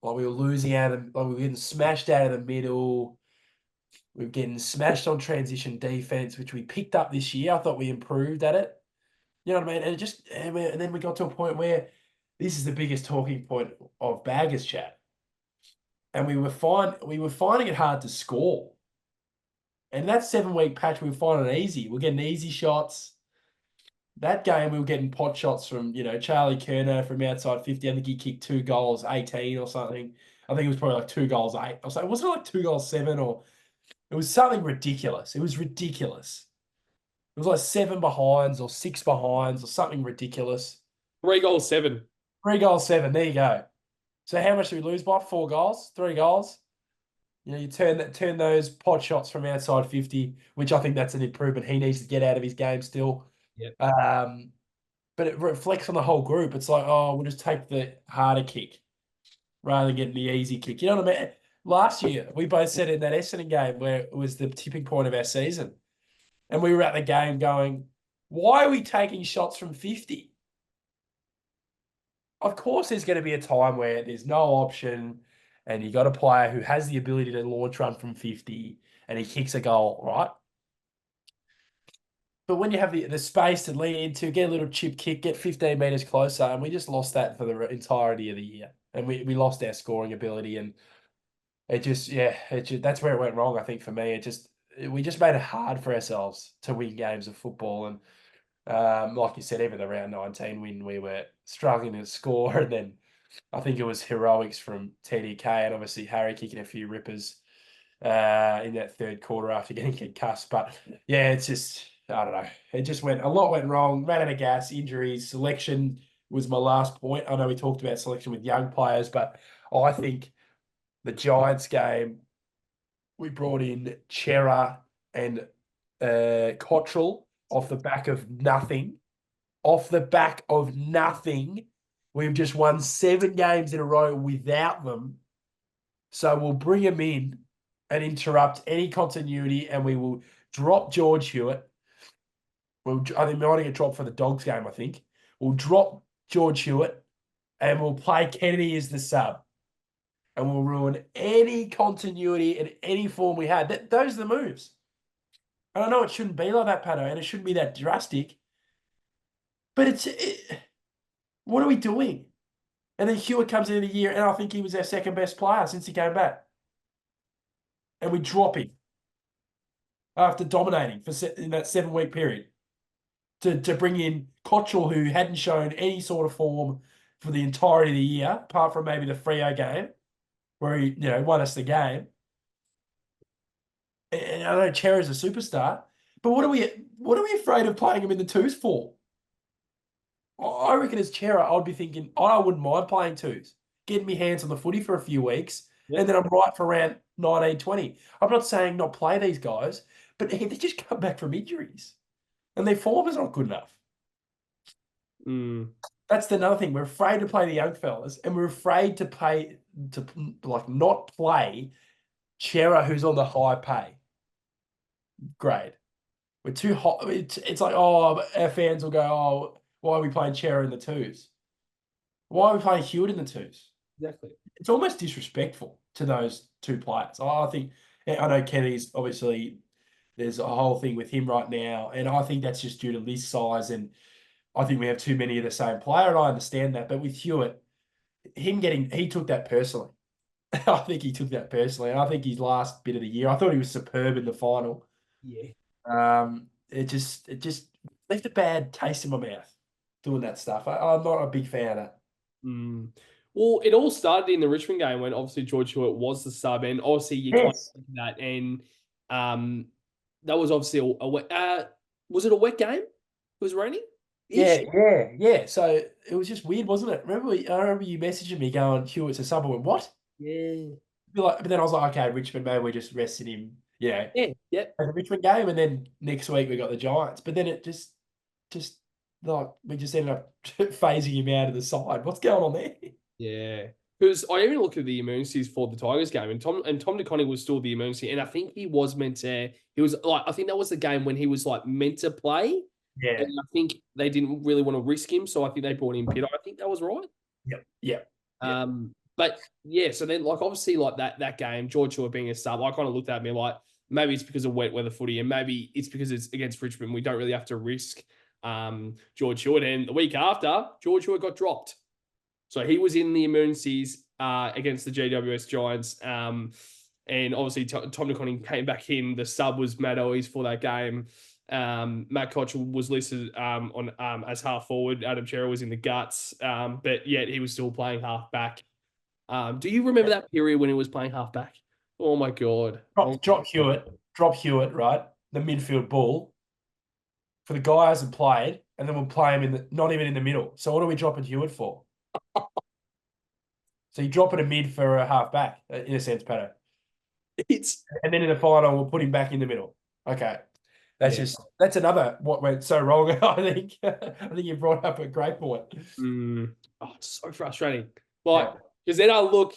like we were losing like we were getting smashed out of the middle. We were getting smashed on transition defense, which we picked up this year. I thought we improved at it. You know what I mean? And then we got to a point where this is the biggest talking point of Baggers chat, and we were finding it hard to score. And that 7-week patch, we were finding it easy. We're getting easy shots. That game, we were getting pot shots from, Charlie Curnow from outside 50. I think he kicked 2 goals, 18 or something. I think it was probably like 2 goals, 8. I was like, wasn't it like 2 goals, 7? Or it was something ridiculous. It was ridiculous. It was like 7 behinds or 6 behinds or something ridiculous. 3 goals, 7. 3 goals, 7. There you go. So how much did we lose by? 4 goals? 3 goals? You turn those pot shots from outside 50, which I think that's an improvement he needs to get out of his game still. Yep. But it reflects on the whole group. It's like, oh, we'll just take the harder kick rather than getting the easy kick. You know what I mean? Last year, we both said in that Essendon game where it was the tipping point of our season, and we were at the game going, why are we taking shots from 50? Of course, there's going to be a time where there's no option and you got a player who has the ability to launch run from 50 and he kicks a goal, right? But when you have the space to lean into, get a little chip kick, get 15 metres closer, and we just lost that for the entirety of the year. And we lost our scoring ability. And that's where it went wrong. I think for me, we just made it hard for ourselves to win games of football, and like you said, even the round 19 win, we were struggling to score, and then I think it was heroics from TDK and obviously Harry kicking a few rippers in that third quarter after getting concussed. But yeah, it's just, I don't know. A lot went wrong, ran out of gas, injuries, selection was my last point. I know we talked about selection with young players, but I think the Giants game, we brought in Chera and Cottrell off the back of nothing. Off the back of nothing. We've just won 7 games in a row without them. So we'll bring them in and interrupt any continuity, and we will drop George Hewitt. I think we might get dropped for the Dogs game, I think. We'll drop George Hewitt and we'll play Kennedy as the sub. And we'll ruin any continuity in any form we had. Those are the moves. And I know it shouldn't be like that, Patto, and it shouldn't be that drastic. But what are we doing? And then Hewitt comes into the year, and I think he was our second best player since he came back. And we drop him after dominating in that 7-week period to bring in Cottrell, who hadn't shown any sort of form for the entirety of the year, apart from maybe the Freo game, where he won us the game. And I know Chera's a superstar, but what are we afraid of playing him in the twos for? I reckon as Chera, I'd be thinking, I wouldn't mind playing twos, getting me hands on the footy for a few weeks, and then I'm right for around 19, 20. I'm not saying not play these guys, but they just come back from injuries, and their form is not good enough. That's another thing. We're afraid to play the young fellas, and we're afraid to not play Chera, who's on the high pay grade. We're too hot. It's like, our fans will go, oh, why are we playing Chera in the twos? Why are we playing Hewitt in the twos? Exactly. It's almost disrespectful to those two players. I know Kenny's obviously, there's a whole thing with him right now, and I think that's just due to list size, and I think we have too many of the same player, and I understand that. But with Hewitt, he took that personally. I think he took that personally, and I think his last bit of the year, I thought he was superb in the final. Yeah. It just left a bad taste in my mouth doing that stuff. I'm not a big fan of that. Well, it all started in the Richmond game when obviously George Hewitt was the sub, and obviously you can't think that. And that was obviously a wet. Was it a wet game? It was raining. Yeah. So it was just weird, wasn't it? I remember you messaging me going, Hewitt's a sub. I went, what? Yeah. But then I was like, okay, Richmond, maybe we're just resting him. Yeah. At the Richmond game, and then next week we got the Giants. But then it just like we just ended up phasing him out of the side. What's going on there? Yeah. Because I even looked at the emergencies for the Tigers game, and Tom DeConning was still the emergency, and I think he was meant to. He was like, I think that was the game when he was like meant to play. Yeah. And I think they didn't really want to risk him, so I think they brought in Pitt. I think that was right. Yep. But yeah, so then like obviously like that game, George Hewitt being a sub, I kind of looked at me like maybe it's because of wet weather footy, and maybe it's because it's against Richmond. We don't really have to risk George Hewitt. And the week after, George Hewitt got dropped. So he was in the emergencies against the GWS Giants. And obviously Tom DeConning came back in. The sub was Matt Owies for that game. Matt Cottrell was listed on as half forward. Adam Chera was in the guts, but yet he was still playing half back. Do you remember that period when he was playing half back? Oh my god! Drop Hewitt, right? The midfield ball for the guy who hasn't played, and then we'll play him not even in the middle. So what are we dropping Hewitt for? So you drop it a mid for a half back, in a sense, Patto. And then in the final, we'll put him back in the middle. Okay. That's another what went so wrong, I think. I think you brought up a great point. Oh, it's so frustrating. Like, because then I look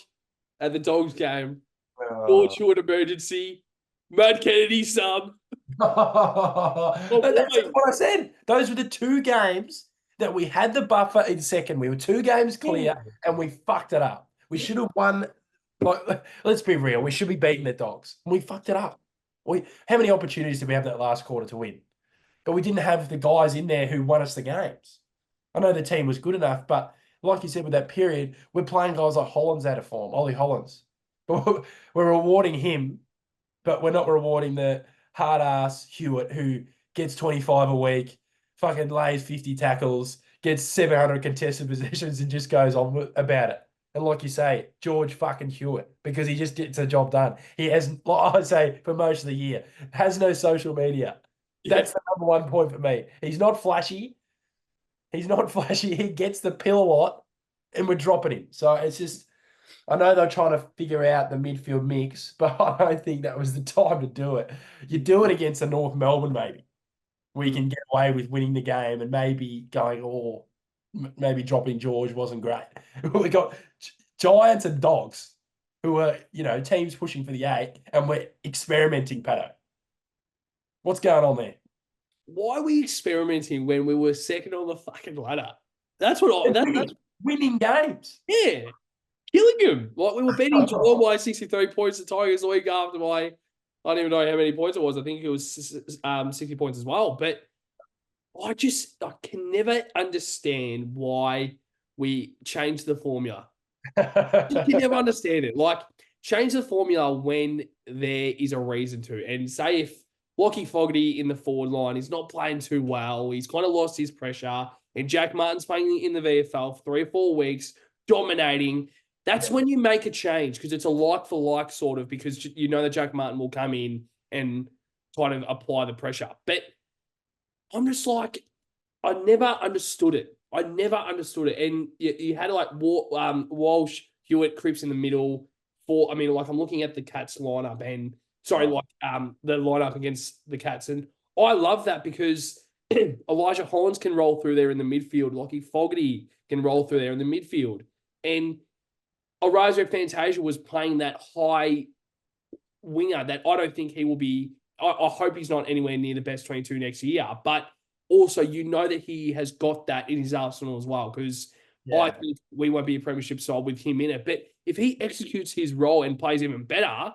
at the Dogs game, George Hewitt emergency, Matt Kennedy sub. That's what I said. Those were the 2 games that we had the buffer in second. We were 2 games clear, and we fucked it up. We should have won. Like, let's be real. We should be beating the Dogs. And we fucked it up. How many opportunities did we have that last quarter to win? But we didn't have the guys in there who won us the games. I know the team was good enough, but like you said, with that period, we're playing guys like Hollands out of form, Ollie Hollands. But we're rewarding him, but we're not rewarding the hard ass Hewitt who gets 25 a week, fucking lays 50 tackles, gets 700 contested possessions, and just goes on about it. And like you say, George fucking Hewitt, because he just gets the job done. He has, like I say, for most of the year, has no social media. That's the number one point for me. He's not flashy. He's not flashy. He gets the pill a lot, and we're dropping him. So it's just, I know they're trying to figure out the midfield mix, but I don't think that was the time to do it. You do it against the North Melbourne, maybe, where you can get away with winning the game and maybe going, oh, maybe dropping George wasn't great. We got Giants and Dogs, who are, teams pushing for the 8, and we're experimenting, Patto. What's going on there? Why are we experimenting when we were second on the fucking ladder? That's what that's winning games. Yeah. Killing him. Like we were beating Geelong by 63 points, the Tigers the week after I don't even know how many points it was. I think it was 60 points as well. But I can never understand why we changed the formula. You can never understand it. Like, change the formula when there is a reason to. And say if Lockie Fogarty in the forward line is not playing too well, he's kind of lost his pressure, and Jack Martin's playing in the VFL for 3 or 4 weeks, dominating. That's when you make a change, because it's a like for like sort of, because you know that Jack Martin will come in and kind of apply the pressure. But I'm just like, I never understood it. And you had like Walsh, Hewitt, Cripps in the middle. I'm looking at the Cats lineup and the lineup against the Cats, and I love that because Elijah Hollins can roll through there in the midfield. Lockie Fogarty can roll through there in the midfield, and Orazio Fantasia was playing that high winger that I don't think he will be. I hope he's not anywhere near the best 22 next year, but also, that he has got that in his arsenal as well, because I think we won't be a premiership side with him in it. But if he executes his role and plays even better, I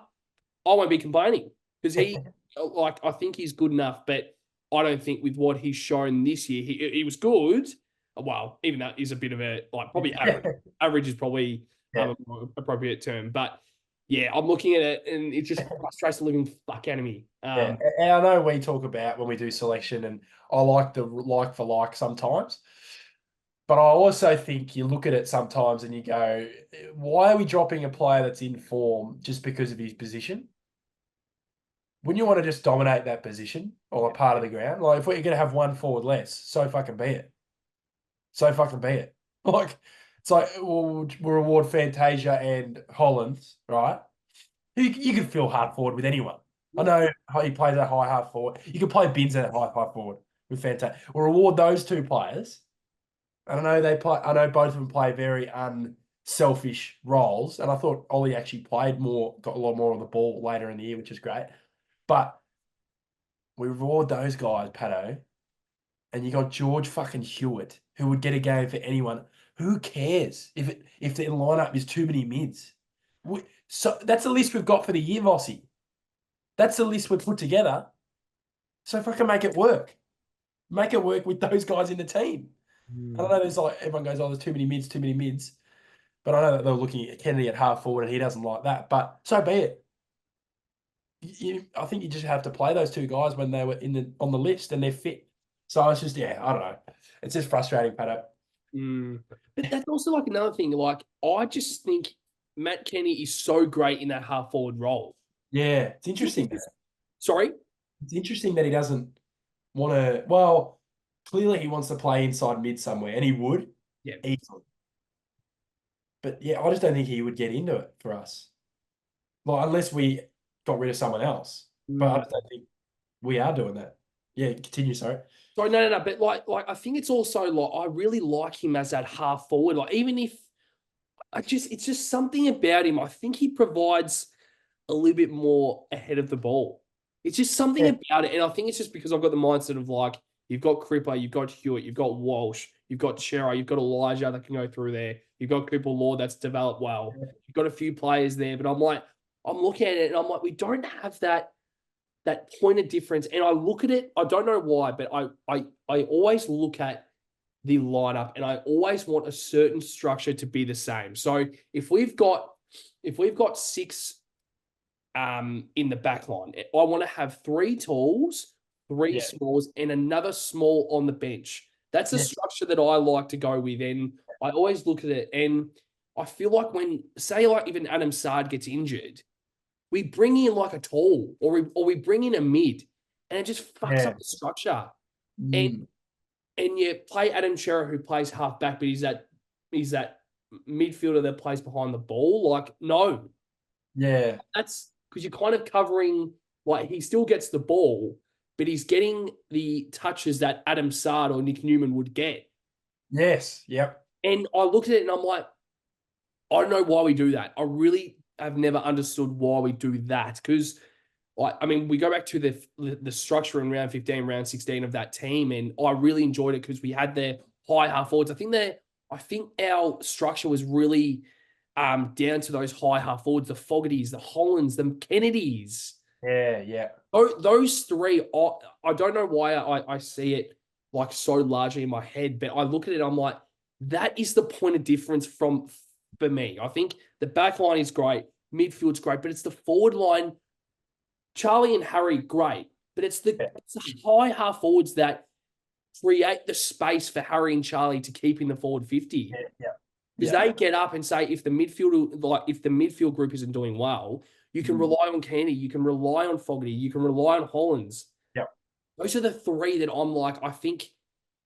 won't be complaining, because I think he's good enough. But I don't think with what he's shown this year, he was good. Well, even that is a bit of a, probably average. Average is probably a more appropriate term. But yeah, I'm looking at it and it just frustrates the living fuck out of me. And I know we talk about when we do selection, and I like the like for like sometimes, but I also think you look at it sometimes and you go, why are we dropping a player that's in form just because of his position? Wouldn't you want to just dominate that position or a part of the ground? Like, if we're going to have one forward less, so fucking be it. So fucking be it. Like, it's like, we'll reward Fantasia and Hollins, right? You can feel hard forward with anyone. I know he plays that high half forward. You can play Bins at high forward with Fantasia. We'll reward those two players. And I know both of them play very unselfish roles. And I thought Ollie actually got a lot more of the ball later in the year, which is great. But we reward those guys, Patto. And you got George fucking Hewitt, who would get a game for anyone. Who cares if the lineup is too many mids? So that's the list we've got for the year, Vossi. That's the list we've put together. So if I can make it work with those guys in the team. I don't know, there's everyone goes, oh, there's too many mids. But I know that they're looking at Kennedy at half forward and he doesn't like that. But so be it. I think you just have to play those two guys when they were on the list and they're fit. So it's just, I don't know. It's just frustrating, Patto. But that's also another thing. I just think Matt Kenny is so great in that half forward role. Yeah, it's interesting. Sorry? It's interesting that he doesn't want to. Well, clearly he wants to play inside mid somewhere, and he would. Yeah. Easily. But I just don't think he would get into it for us. Well, unless we got rid of someone else. But I just don't think we are doing that. Yeah, continue, sorry. Sorry, no. But I think it's also I really like him as that half forward. Even if it's just something about him. I think he provides a little bit more ahead of the ball. It's just something about it. And I think it's just because I've got the mindset of you've got Cripper, you've got Hewitt, you've got Walsh, you've got Chera, you've got Elijah that can go through there. You've got Cooper Law that's developed well. You've got a few players there, but I'm looking at it and I'm like, we don't have that point of difference. And I look at it, I don't know why, but I always look at the lineup and I always want a certain structure to be the same. So if we've got if we've got 6 in the back line, I want to have 3 talls, 3 Yeah. smalls, and another small on the bench. That's a Yeah. structure that I like to go with. And I always look at it, and I feel like when, say, like even Adam Sard gets injured, we bring in like a tall or we bring in a mid, and it just fucks Yeah. up the structure. And Mm. and you play Adam Shearer, who plays half back, but he's that midfielder that plays behind the ball. Like, no, Yeah. that's because you're kind of covering, like, he still gets the ball, but he's getting the touches that Adam Sard or Nick Newman would get. Yes. Yep. And I looked at it and I'm like, I don't know why we do that. I really have never understood why we do that. Because, like, I mean, we go back to the structure in round 15, round 16 of that team, and I really enjoyed it because we had their high half forwards. I think our structure was really down to those high half forwards, the Fogartys, the Hollands, the Kennedys. Yeah. Yeah. Those 3, I don't know why I see it like so largely in my head, but I look at it, I'm like, that is the point of difference for me. I think the back line is great, midfield's great, but it's the forward line. Charlie and Harry, great, but it's the high half forwards that create the space for Harry and Charlie to keep in the forward 50. Yeah. Yeah. Because they get up and say, if the midfield group isn't doing well, you can rely on Kennedy, you can rely on Fogarty, you can rely on Hollands. Yep. Those are the 3 that I'm like, I think,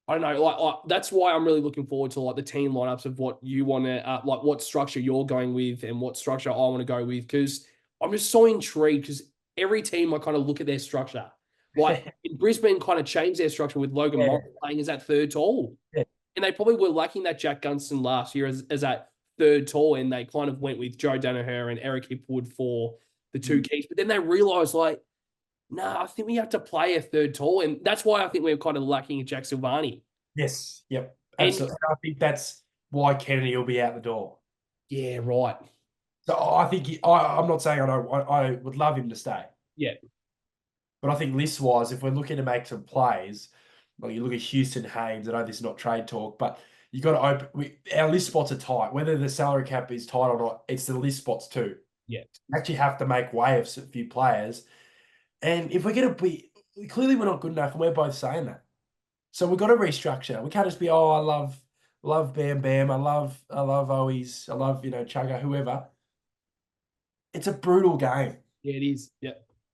I don't know, like that's why I'm really looking forward to like the team lineups of what you want to, like what structure you're going with and what structure I want to go with. Because I'm just so intrigued because every team I kind of look at their structure. Like in Brisbane, kind of changed their structure with Logan Yeah. Morris playing as that third tall. Yeah. And they probably were lacking that Jack Gunston last year as that third tall, and they kind of went with Joe Danaher and Eric Hipwood for the 2 keys. But then they realised, like, nah, I think we have to play a third tall, and that's why I think we're kind of lacking a Jack Silvani. Yes. Yep. And Absolutely. I think that's why Kennedy will be out the door. yeah, right. So I think I'm not saying I would love him to stay. Yeah. But I think list wise, if we're looking to make some plays, like you look at Houston Haynes, I know this is not trade talk, but you got to open. Our list spots are tight. Whether the salary cap is tight or not, it's the list spots too. Yeah. You actually have to make way of a few players. And if we're going to be, clearly we're not good enough, and we're both saying that. So we've got to restructure. We can't just be, oh, I love Bam Bam, I love Owies, I love, Chugga, whoever. It's a brutal game. Yeah, it is. Yeah.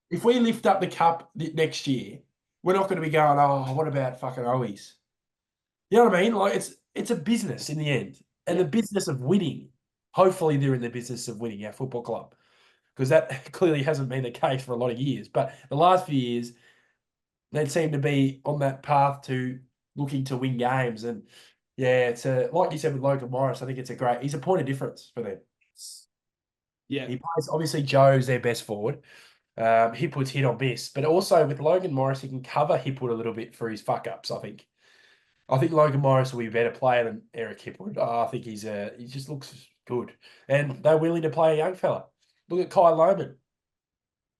If we lift up the cup next year, we're not going to be going, oh, what about fucking Owies? You know what I mean? Like it's a business in the end. And the business of winning, hopefully they're in the business of winning our football club. Because that clearly hasn't been the case for a lot of years. But the last few years, they seem to be on that path to looking to win games. And yeah, it's like you said with Logan Morris, I think he's a point of difference for them. Yeah. He plays, obviously Joe's their best forward. Hipwood's hit or miss, but also with Logan Morris, he can cover Hipwood a little bit for his fuck ups. I think Logan Morris will be a better player than Eric Hipwood. I think he just looks good, and they're willing to play a young fella. Look at Kai Lohman.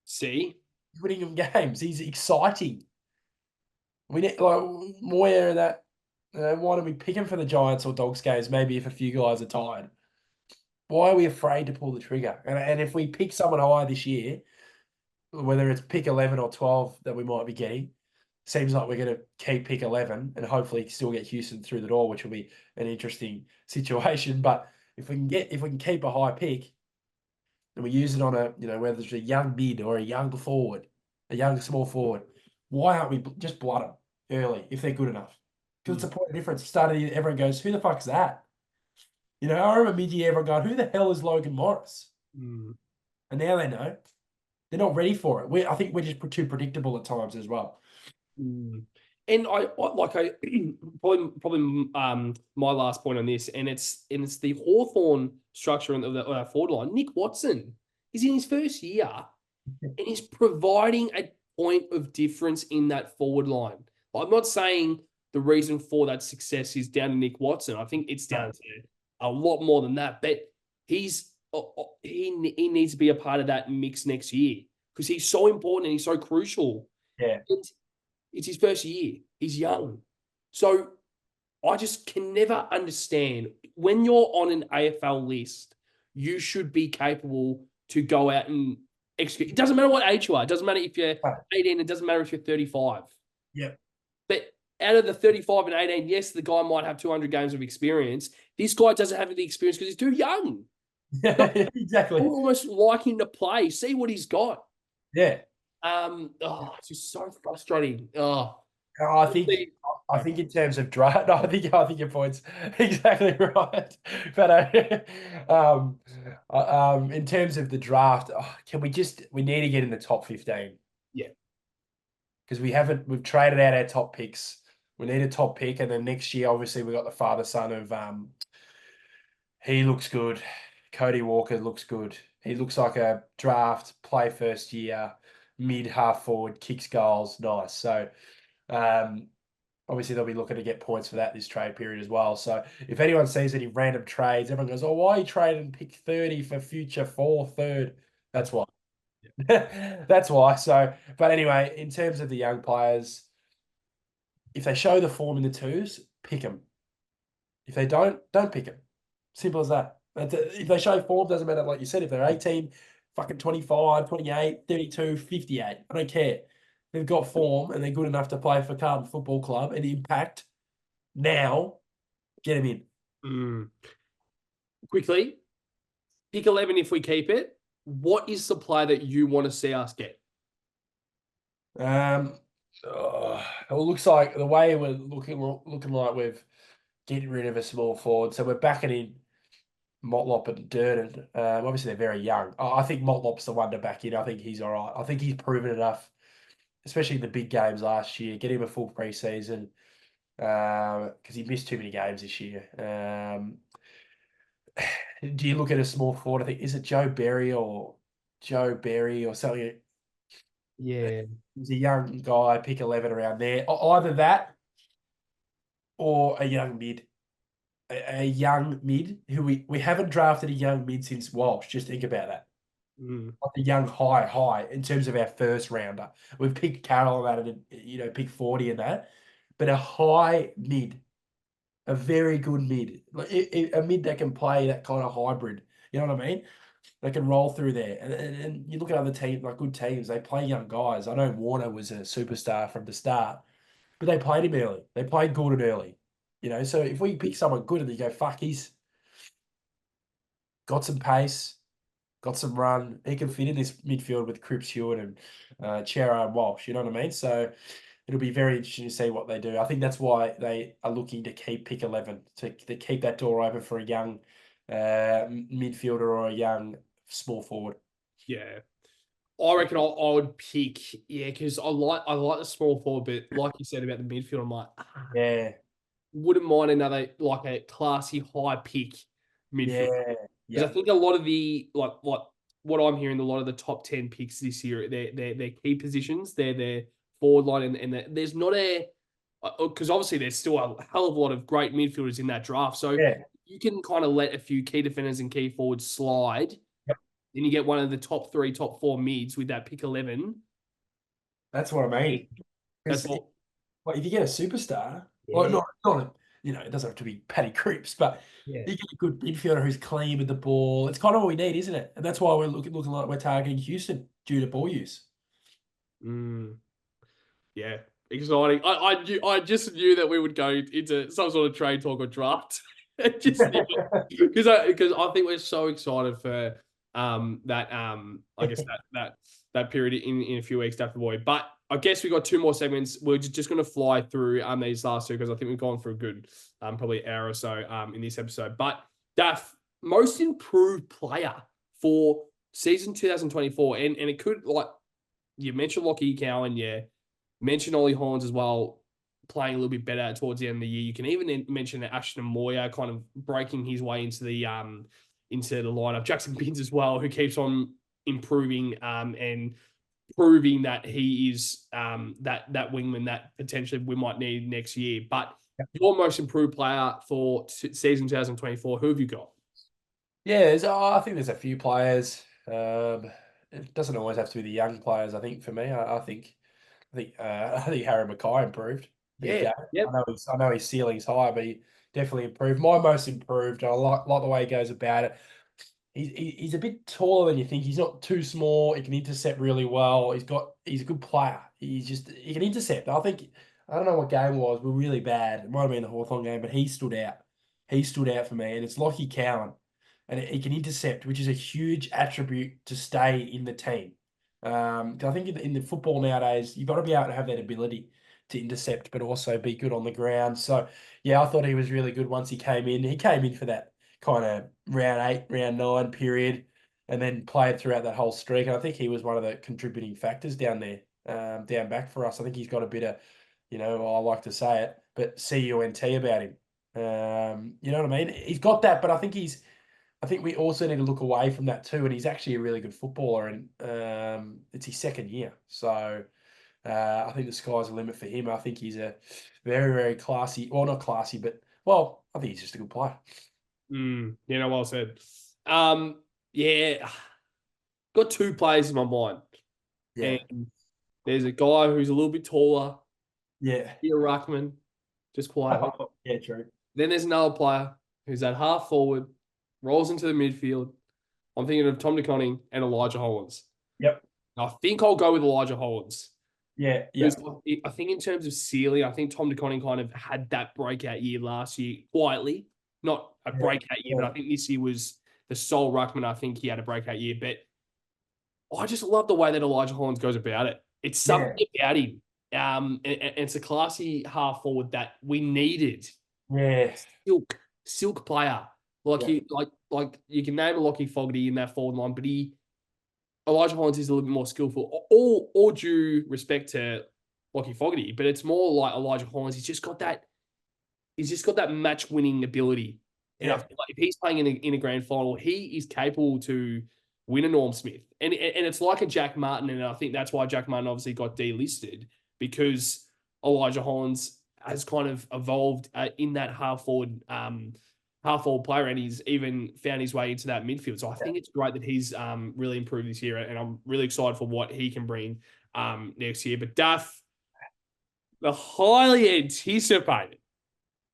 See, He's winning them games. He's exciting. We need like more of that. Why don't we pick him for the Giants or Dogs games? Maybe if a few guys are tired. Why are we afraid to pull the trigger? And if we pick someone higher this year, whether it's pick 11 or 12 that we might be getting, seems like we're going to keep pick 11 and hopefully still get Houston through the door, which will be an interesting situation. But if we can keep a high pick and we use it on whether it's a young mid or a young forward, a young small forward, why aren't we just blood them early if they're good enough? Because it's a point of difference. Start of the year, everyone goes, who the fuck is that? I remember mid-year everyone going, who the hell is Logan Morris? And now they know. They're not ready for it. I think we're just too predictable at times as well. And I probably my last point on this, and it's the Hawthorn structure of the forward line. Nick Watson is in his first year, and he's providing a point of difference in that forward line. I'm not saying the reason for that success is down to Nick Watson. I think it's down to a lot more than that. But he needs to be a part of that mix next year because he's so important and he's so crucial. Yeah. It's his first year. He's young. So I just can never understand when you're on an AFL list, you should be capable to go out and execute. It doesn't matter what age you are. It doesn't matter if you're 18. It doesn't matter if you're 35. Yeah. But out of the 35 and 18, yes, the guy might have 200 games of experience. This guy doesn't have the experience because he's too young. Yeah, exactly. Almost like him to play. See what he's got. Yeah. It's just so frustrating. Oh, I think in terms of draft, I think your point's exactly right. But in terms of the draft, we need to get in the top 15. Yeah. Because we've traded out our top picks. We need a top pick, and then next year, obviously, we got the father son of he looks good. Cody Walker looks good. He looks like a draft play first year, mid half forward, kicks goals, nice. So obviously they'll be looking to get points for that this trade period as well. So if anyone sees any random trades, everyone goes, "Oh, why are you trading pick 30 for future third?" That's why. That's why. So, but anyway, in terms of the young players, if they show the form in the twos, pick them. If they don't pick them. Simple as that. If they show form, doesn't matter. Like you said, if they're 18, fucking 25, 28, 32, 58, I don't care. They've got form and they're good enough to play for Carlton Football Club and impact now, get them in. Quickly, pick 11 if we keep it. What is the player that you want to see us get? It looks like the way we're looking like we've getting rid of a small forward. So we're backing in Motlop and Durden. Obviously, they're very young. I think Motlop's the one to back in. I think he's all right. I think he's proven enough, especially in the big games last year. Get him a full preseason because he missed too many games this year. Do you look at a small forward? I think, is it Joe Berry or something? Yeah. He's a young guy, pick 11 around there. Either that or a young mid. A young mid who we haven't drafted a young mid since Walsh. Just think about that. Like a young high in terms of our first rounder. We've picked Carroll at it, pick 40 in that. But a high mid, a very good mid, like a mid that can play that kind of hybrid. You know what I mean? They can roll through there. And you look at other teams, like good teams, they play young guys. I know Warner was a superstar from the start, but they played him early. They played Gordon early. So if we pick someone good and you go, fuck, he's got some pace, got some run, he can fit in this midfield with Cripps, Hewitt, and Chera and Walsh. You know what I mean? So it'll be very interesting to see what they do. I think that's why they are looking to keep pick 11, to keep that door open for a young midfielder or a young small forward. Yeah. I reckon I would pick, because I like the small forward, but like you said about the midfield, I'm like, yeah, wouldn't mind another like a classy high pick midfield. Because I think a lot of the like what I'm hearing, a lot of the top 10 picks this year, they're key positions. They're their forward line, and there's not because obviously there's still a hell of a lot of great midfielders in that draft. So you can kind of let a few key defenders and key forwards slide. Yep. Then you get one of the top 3, top 4 mids with that pick 11. That's what I mean. That's what. Like if you get a superstar, well, not it doesn't have to be Paddy Cripps, but you get a good midfielder who's clean with the ball. It's kind of what we need, isn't it? And that's why we're looking like we're targeting Houston due to ball use. Yeah, exciting. I just knew that we would go into some sort of trade talk or draft. Just because I think we're so excited for that I guess that period in a few weeks after the boy. But I guess we got 2 more segments. We're just going to fly through these last 2 because I think we've gone for a good probably hour or so in this episode. But Daf, most improved player for season 2024, and it could, like you mentioned, Lockie Cowan, mention Ollie Horns as well, playing a little bit better towards the end of the year. You can even mention Ashton Moyer kind of breaking his way into the lineup. Jackson Binns as well, who keeps on improving and proving that he is that wingman that potentially we might need next year. But your most improved player for season 2024, who have you got? Yeah, I think there's a few players. It doesn't always have to be the young players. I think for me, I think Harry Mackay improved. Yeah, yep. I know his ceiling's high, but he definitely improved. My most improved, I like the way he goes about it. he's a bit taller than you think. He's not too small. He can intercept really well. He's a good player. He can intercept. I don't know what game it was. We're really bad. It might have been the Hawthorn game, but he stood out. He stood out for me, and it's Lockie Cowan, and he can intercept, which is a huge attribute to stay in the team. 'Cause I think in the football nowadays, you've got to be able to have that ability to intercept, but also be good on the ground. So yeah, I thought he was really good once he came in. He came in for that kind of round 8, round 9 period, and then played throughout that whole streak. And I think he was one of the contributing factors down there, down back for us. I think he's got a bit of, I like to say it, but CUNT about him. You know what I mean? He's got that, but I think we also need to look away from that too. And he's actually a really good footballer, and it's his second year. So I think the sky's the limit for him. I think he's a very, very classy, well, not classy, but well, I think he's just a good player. Well said. Yeah, got two players in my mind, Yeah, and there's a guy who's a little bit taller, yeah, Peter Ruckman, just quietly. yeah, true. Then there's another player who's at half forward, rolls into the midfield. I'm thinking of Tom DeConning and Elijah Hollins. Yep. I think I'll go with Elijah Hollins. Yeah, yeah, I think in terms of ceiling, I think Tom DeConning kind of had that breakout year last year quietly. Not a breakout year, but I think this year was the sole ruckman. I think he had a breakout year. But I just love the way that Elijah Hollins goes about it. It's something about him. And it's a classy half forward that we needed. yeah, Silk player. Like yeah, like you can name a Lockie Fogarty in that forward line, but Elijah Hollins is a little bit more skillful. All due respect to Lockie Fogarty, but it's more like Elijah Hollins. He's just got that match winning ability. And I feel like if he's playing in a grand final, he is capable to win a Norm Smith. And it's like a Jack Martin, and I think that's why Jack Martin obviously got delisted, because Elijah Hollins has kind of evolved in that half forward player, and he's even found his way into that midfield. So I think it's great that he's really improved this year, and I'm really excited for what he can bring next year. But Duff, the highly anticipated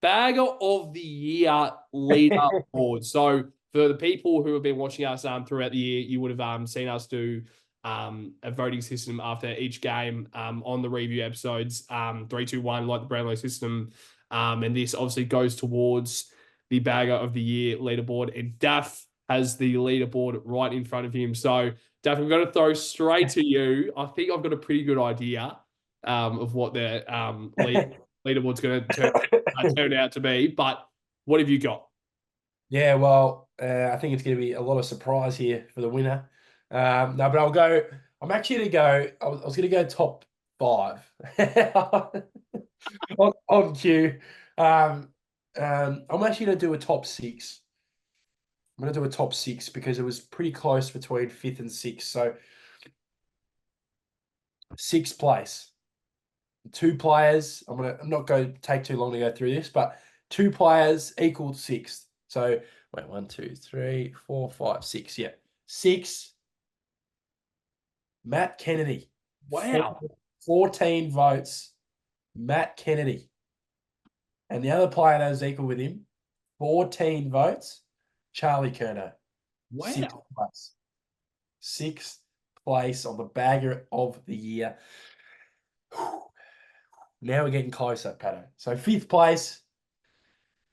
Bagger of the Year leaderboard. So for the people who have been watching us throughout the year, you would have seen us do a voting system after each game on the review episodes, 3, 2, 1, like the Brownlow system. And this obviously goes towards the Bagger of the Year leaderboard. And Daff has the leaderboard right in front of him. So, Daff, I'm going to throw straight to you. I think I've got a pretty good idea of what the leaderboard's going to turn out to be. But what have you got? Yeah, well, I think it's going to be a lot of surprise here for the winner. No, but I'll go. I'm actually going to go. I was going to go top 5 on cue. I'm actually going to do a top 6. I'm going to do a top 6 because it was pretty close between 5th and 6th. So 6th place, 2 players. I'm not going to take too long to go through this, but 2 players equal 6th. So wait, 1, 2, 3, 4, 5, 6. Yeah, 6. Matt Kennedy. Wow. 14 votes. Matt Kennedy. And the other player that was equal with him, 14 votes, Charlie Curnow. Wow. 6th place. 6th place on the Bagger of the Year. Now we're getting closer, Patto. So 5th place,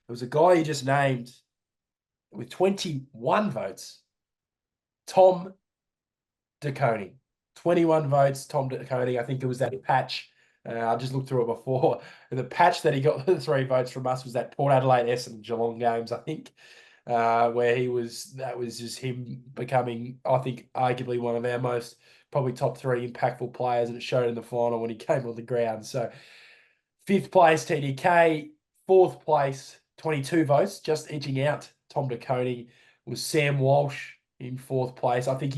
there was a guy you just named with 21 votes, Tom DeConey. 21 votes, Tom DeConey. I think it was that patch. I just looked through it before. And the patch that he got the 3 votes from us was that Port Adelaide, Essendon, Geelong games, I think, where that was just him becoming, I think, arguably one of our most probably top 3 impactful players, and it showed in the final when he came on the ground. So 5th place, TDK. 4th place, 22 votes, just edging out Tom DeConey, was Sam Walsh in 4th place. I think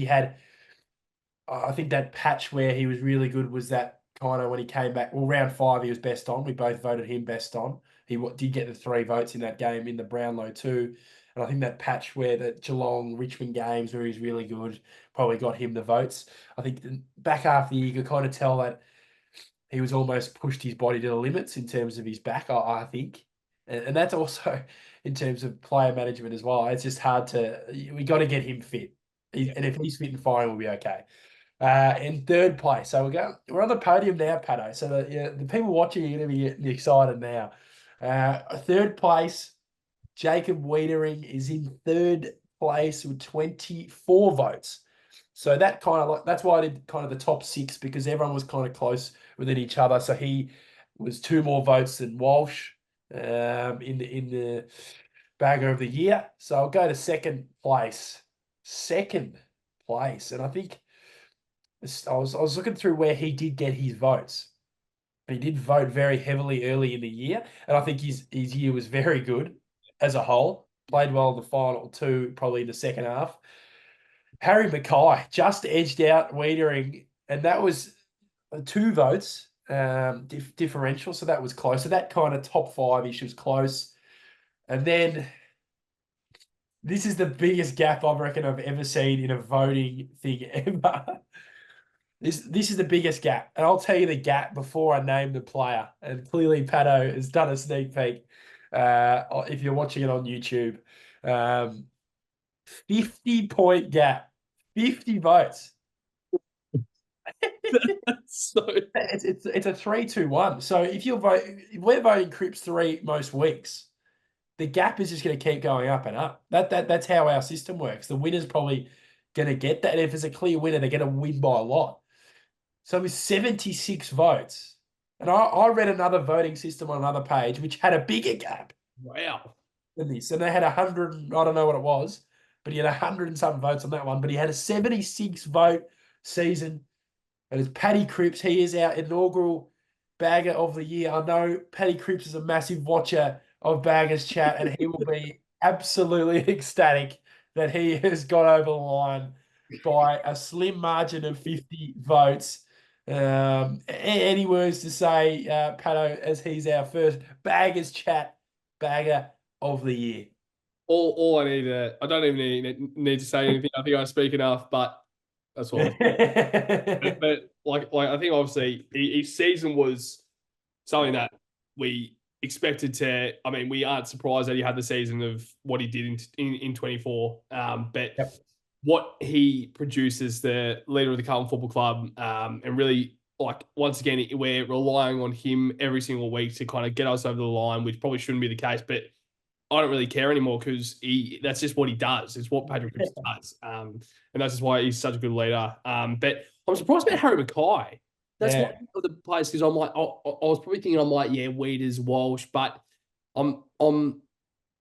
that patch where he was really good was that kind of when he came back. Well, round 5, he was best on. We both voted him best on. He did get the 3 votes in that game in the Brownlow too. And I think that patch where the Geelong Richmond games where he's really good probably got him the votes. I think back after the year, you could kind of tell that he was almost pushed his body to the limits in terms of his back, I think. And that's also in terms of player management as well. It's just hard to. We got to get him fit, and if he's fit and fine, we'll be okay. In third place, so we're on the podium now, Patto. So the people watching are going to be getting excited now. Third place, Jacob Wiedering is in third place with 24 votes. So that's why I did kind of the top six, because everyone was kind of close within each other. So he was two more votes than Walsh in the bagger of the year. So I'll go to second place. Second place. And I think I was looking through where he did get his votes. He did vote very heavily early in the year, and I think his year was very good as a whole. Played well in the final two, probably in the second half. Harry Mackay just edged out Wiedering, and that was two votes differential, so that was close. So that kind of top five-ish was close. And then this is the biggest gap I reckon I've ever seen in a voting thing ever. This is the biggest gap, and I'll tell you the gap before I name the player. And clearly, Patto has done a sneak peek. If you're watching it on YouTube, 50-point gap, 50 votes. So It's a 3-2-1. So if we're voting Crips 3 most weeks, the gap is just going to keep going up and up. That's how our system works. The winner's probably going to get that. And if it's a clear winner, they're going to win by a lot. So with 76 votes, and I read another voting system on another page which had a bigger gap wow. than this, and they had 100. I don't know what it was, but he had 100 and some votes on that one. But he had a 76 vote season. And it's Paddy Cripps. He is our inaugural bagger of the year. I know Paddy Cripps is a massive watcher of Baggers Chat, and he will be absolutely ecstatic that he has got over the line by a slim margin of 50 votes. Any words to say, Patto, as he's our first Baggers Chat bagger of the year? All I don't even need to say anything. I think I speak enough, but that's all. But like I think obviously his season was something that we expected to. I mean, we aren't surprised that he had the season of what he did in 24. But Yep. what he produces, the leader of the Carlton Football Club, and really like once again we're relying on him every single week to kind of get us over the line, which probably shouldn't be the case, but I don't really care anymore because that's just what he does. It's what Patrick Cripps does. And that's just why he's such a good leader. But I'm surprised about Harry Mackay. That's one of the players because I'm like, I was probably thinking I'm like, yeah, Weeders, Walsh, but I'm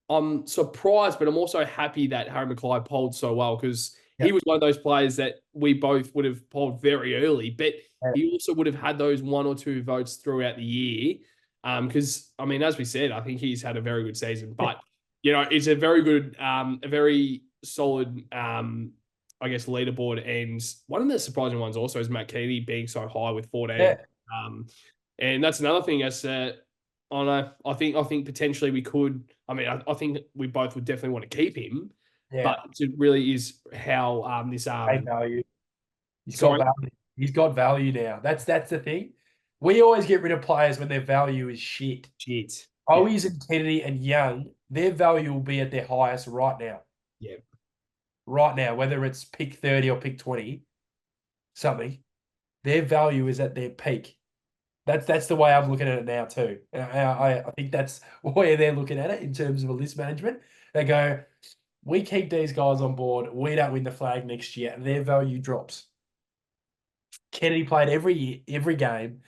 I'm surprised, but I'm also happy that Harry Mackay polled so well because he was one of those players that we both would have polled very early, but he also would have had those one or two votes throughout the year. Because I mean, as we said, I think he's had a very good season, but it's a very good, a very solid, I guess, leaderboard. And one of the surprising ones also is Matt Keeley being so high with 14. Yeah. And that's another thing. As I think potentially we could. I mean, I think we both would definitely want to keep him, but it really is how this value. He's sorry. got value. He's got value now. That's the thing. We always get rid of players when their value is shit. Shit. Owies and Kennedy and Young, their value will be at their highest right now. Yeah. Right now, whether it's pick 30 or pick 20, something, their value is at their peak. That's the way I'm looking at it now too. And I think that's where they're looking at it in terms of a list management. They go, we keep these guys on board. We don't win the flag next year. Their value drops. Kennedy played every game.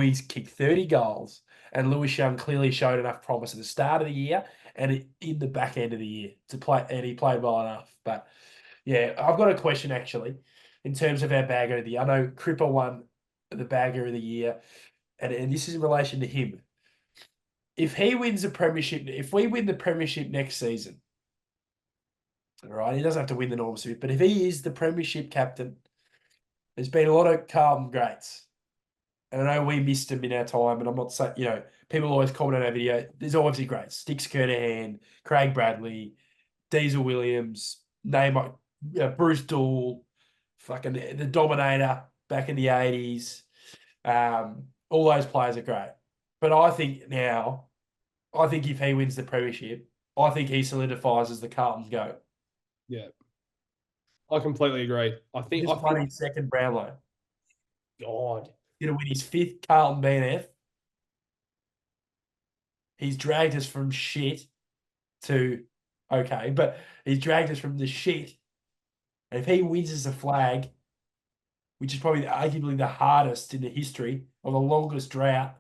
He's kicked 30 goals. And Lewis Young clearly showed enough promise at the start of the year and in the back end of the year to play. And he played well enough. But yeah, I've got a question actually in terms of our bagger of the year. I know Cripper won the bagger of the year. And this is in relation to him. If he wins the premiership, if we win the premiership next season, all right, he doesn't have to win the Norm Smith, but if he is the premiership captain, there's been a lot of Carlton greats. And I know we missed him in our time, and I'm not saying, people always comment on our video. There's obviously greats. Sticks Curnow, Craig Bradley, Diesel Williams, Bruce Dool, fucking the Dominator back in the 80s. All those players are great. But I think now I think if he wins the premiership, I think he solidifies as the Carlton GOAT. Yeah, I completely agree. Just won his second Brownlow. God, Going to win his fifth Carlton BNF. He's dragged us from shit to okay, but he's dragged us from the shit. And if he wins as a flag, which is probably arguably the hardest in the history of the longest drought,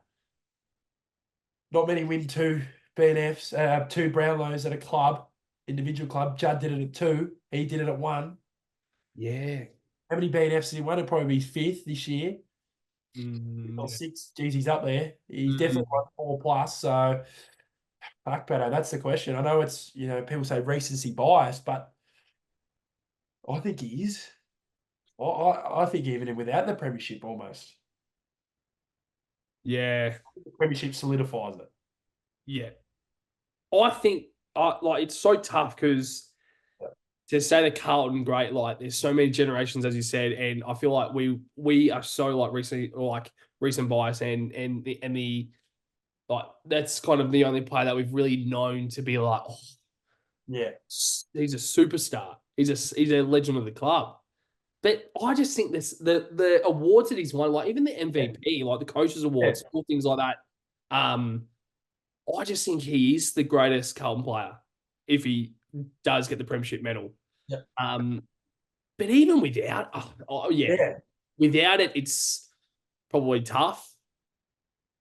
not many win two BNFs, two Brownlows at a club, individual club. Judd did it at two. He did it at one. yeah. How many BNFs did he win? It'll probably be his fifth this year. Or Yeah. six. Geez, he's up there. He's Mm. definitely won 4+. So, fuck, Beto, that's the question. I know it's, people say recency bias, but I think he is. I think even without the premiership, almost. Yeah, The premiership solidifies it. yeah. I think like it's so tough because to say the Carlton great, like there's so many generations, as you said, and I feel like we are so like recent bias and the like that's kind of the only player that we've really known to be like, oh, Yeah. he's a superstar. He's a legend of the club. But I just think the awards that he's won, like even the Yeah. MVP, like the coaches Yeah. awards, all things like that. I just think he is the greatest Carlton player if he does get the premiership medal. Yeah. Um, but even without, yeah, Yeah. without it, it's probably tough.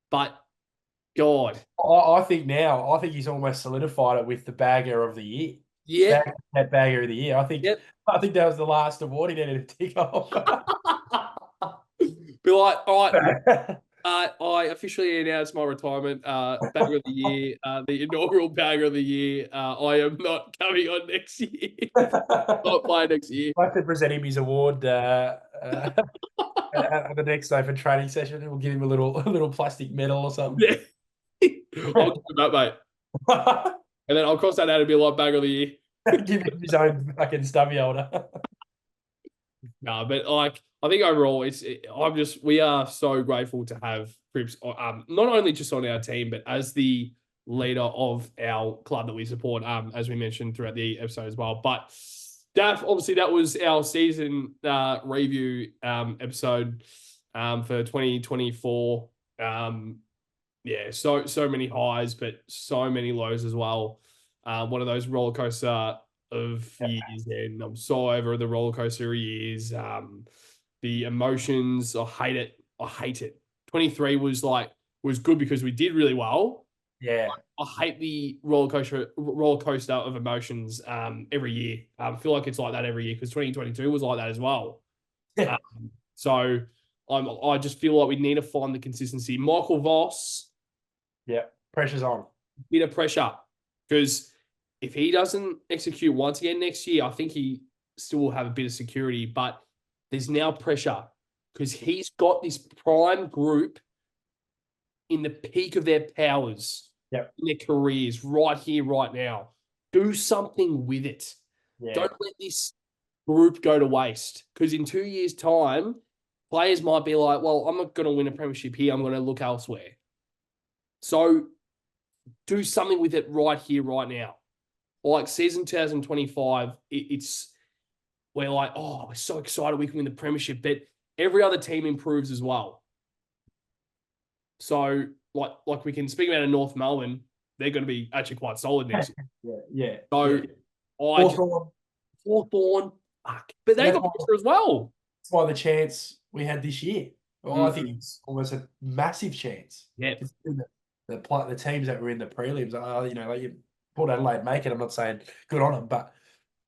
But God, I think now, I think he's almost solidified it with the bagger of the year. yeah, That bagger of the year. yep. I think that was the last award he needed to tick off. Be like, all right, I officially announced my retirement. Bagger of the year, the inaugural bagger of the year. I am not coming on next year. Not playing next year. I have to present him his award at the next open training session. We'll give him a little plastic medal or something. Yeah. I'll give him that, mate. And then I'll cross that out and be like bagger of the year. Give him his own fucking stubby holder. No, but like I think overall, we are so grateful to have Cripps, not only just on our team, but as the leader of our club that we support, as we mentioned throughout the episode as well. But Daph, obviously that was our season review episode for 2024. Yeah, so many highs, but so many lows as well. One of those roller coaster of years, and I'm so over the roller coaster years. The emotions, I hate it. I hate it. 23 was good because we did really well. Yeah. I hate the roller coaster of emotions every year. I feel like it's like that every year because 2022 was like that as well. So I just feel like we need to find the consistency. Michael Voss. Yeah. Pressure's on. Bit of pressure because if he doesn't execute once again next year, I think he still will have a bit of security. But there's now pressure because he's got this prime group in the peak of their powers, in their careers, right here, right now. Do something with it. Yeah. Don't let this group go to waste because in 2 years' time, players might be like, well, I'm not going to win a premiership here. I'm going to look elsewhere. So do something with it right here, right now. Like season 2025, we're like, oh, we're so excited we can win the premiership, but every other team improves as well. So like we can speak about in North Melbourne, they're going to be actually quite solid next year. Yeah. So Hawthorn, fuck. But they got pressure as well. That's why the chance we had this year. Well, I think it's almost a massive chance. Yeah. The teams that were in the prelims, like Port Adelaide make it. I'm not saying good on them, but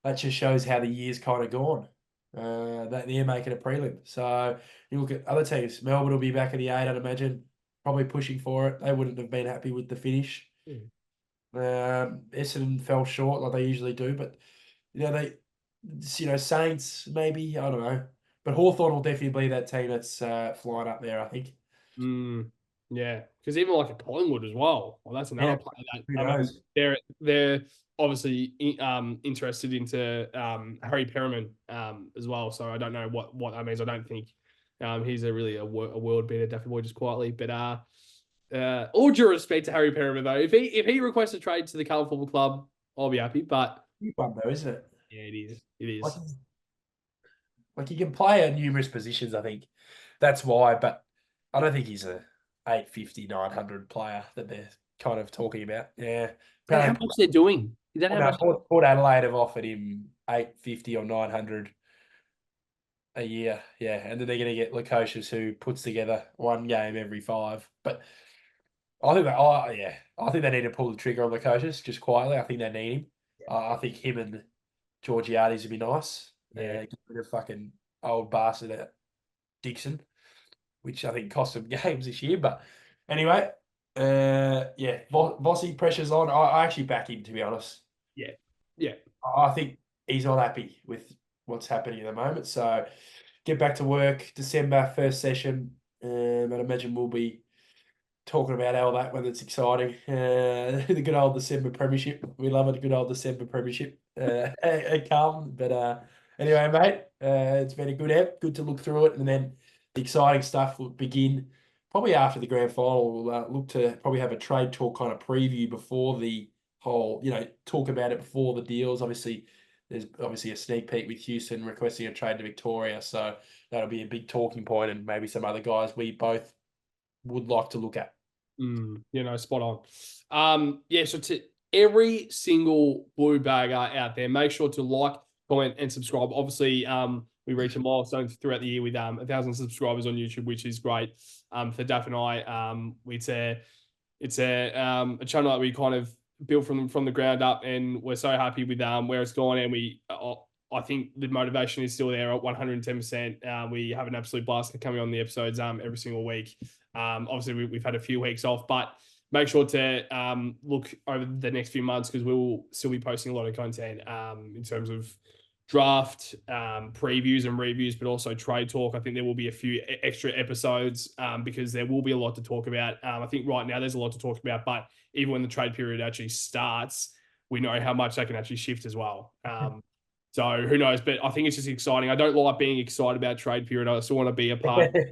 that just shows how the year's kind of gone. That they're making a prelim. So you look at other teams. Melbourne will be back in the 8, I'd imagine, probably pushing for it. They wouldn't have been happy with the finish. Essendon fell short like they usually do, but Saints maybe, I don't know. But Hawthorn will definitely be that team that's flying up there, I think. Yeah, because even like a Collingwood as well. Well, that's another player that who knows? They're obviously interested into Harry Perriman as well. So I don't know what that means. I don't think he's a world beater, Daffy Boy, just quietly. But All due respect to Harry Perriman, though, if he requests a trade to the Carlton Football Club, I'll be happy. But Big one though, isn't it? yeah, it is. It Like, is. like he can play at numerous positions. I think that's why. But I don't think he's a 850, 900 player that they're kind of talking about. Yeah, Is that how apparently much they're doing? Is that how much? Port Adelaide have offered him 850 or 900 a year. Yeah, and then they're going to get Lukosius, who puts together one game every 5. But I think I think they need to pull the trigger on Lukosius just quietly. I think they need him. I think him and Georgiades would be nice. Yeah. Get rid of fucking old bastard at Dixon, which I think cost them games this year. But anyway, yeah, Vossi pressure's on. I actually back him, to be honest. Yeah. Yeah. I think he's not happy with what's happening at the moment. So get back to work. December, first session. I'd imagine we'll be talking about all that when it's exciting. The good old December Premiership. We love it, good old December Premiership at Carlton. But anyway, mate, it's been a good app. Good to look through it. And then the exciting stuff will begin probably after the grand final. We'll look to probably have a trade talk kind of preview before the whole, talk about it before the deals. Obviously, there's obviously a sneak peek with Houston requesting a trade to Victoria. So that'll be a big talking point, and maybe some other guys we both would like to look at. Spot on. So to every single blue bagger out there, make sure to like, comment, and subscribe. Obviously, we reach a milestone throughout the year with 1,000 subscribers on YouTube, which is great. For Daf and I, it's a channel that we kind of built from the ground up, and we're so happy with where it's gone. And I think the motivation is still there at 110%. We have an absolute blast coming on the episodes every single week. Obviously, we've had a few weeks off, but make sure to look over the next few months, because we will still be posting a lot of content in terms of draft previews and reviews, but also trade talk. I think there will be a few extra episodes because there will be a lot to talk about. I think right now there's a lot to talk about, but even when the trade period actually starts, we know how much that can actually shift as well. So who knows? But I think it's just exciting. I don't like being excited about trade period. I still want to be a part of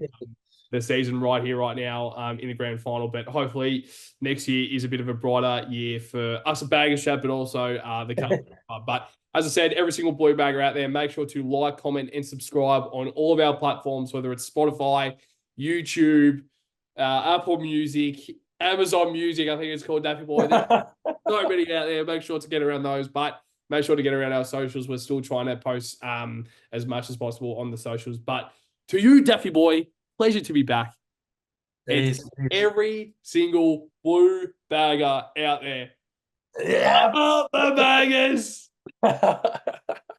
the season right here, right now, in the grand final. But hopefully next year is a bit of a brighter year for us at Baggers Chat, but also the Carlton. But as I said, every single blue bagger out there, make sure to like, comment, and subscribe on all of our platforms, whether it's Spotify, YouTube, Apple Music, Amazon Music, I think it's called, Daffy Boy. There's so many out there. Make sure to get around those. But make sure to get around our socials. We're still trying to post as much as possible on the socials. But to you, Daffy Boy, pleasure to be back. It's every single blue bagger out there. Yeah. Up the baggers!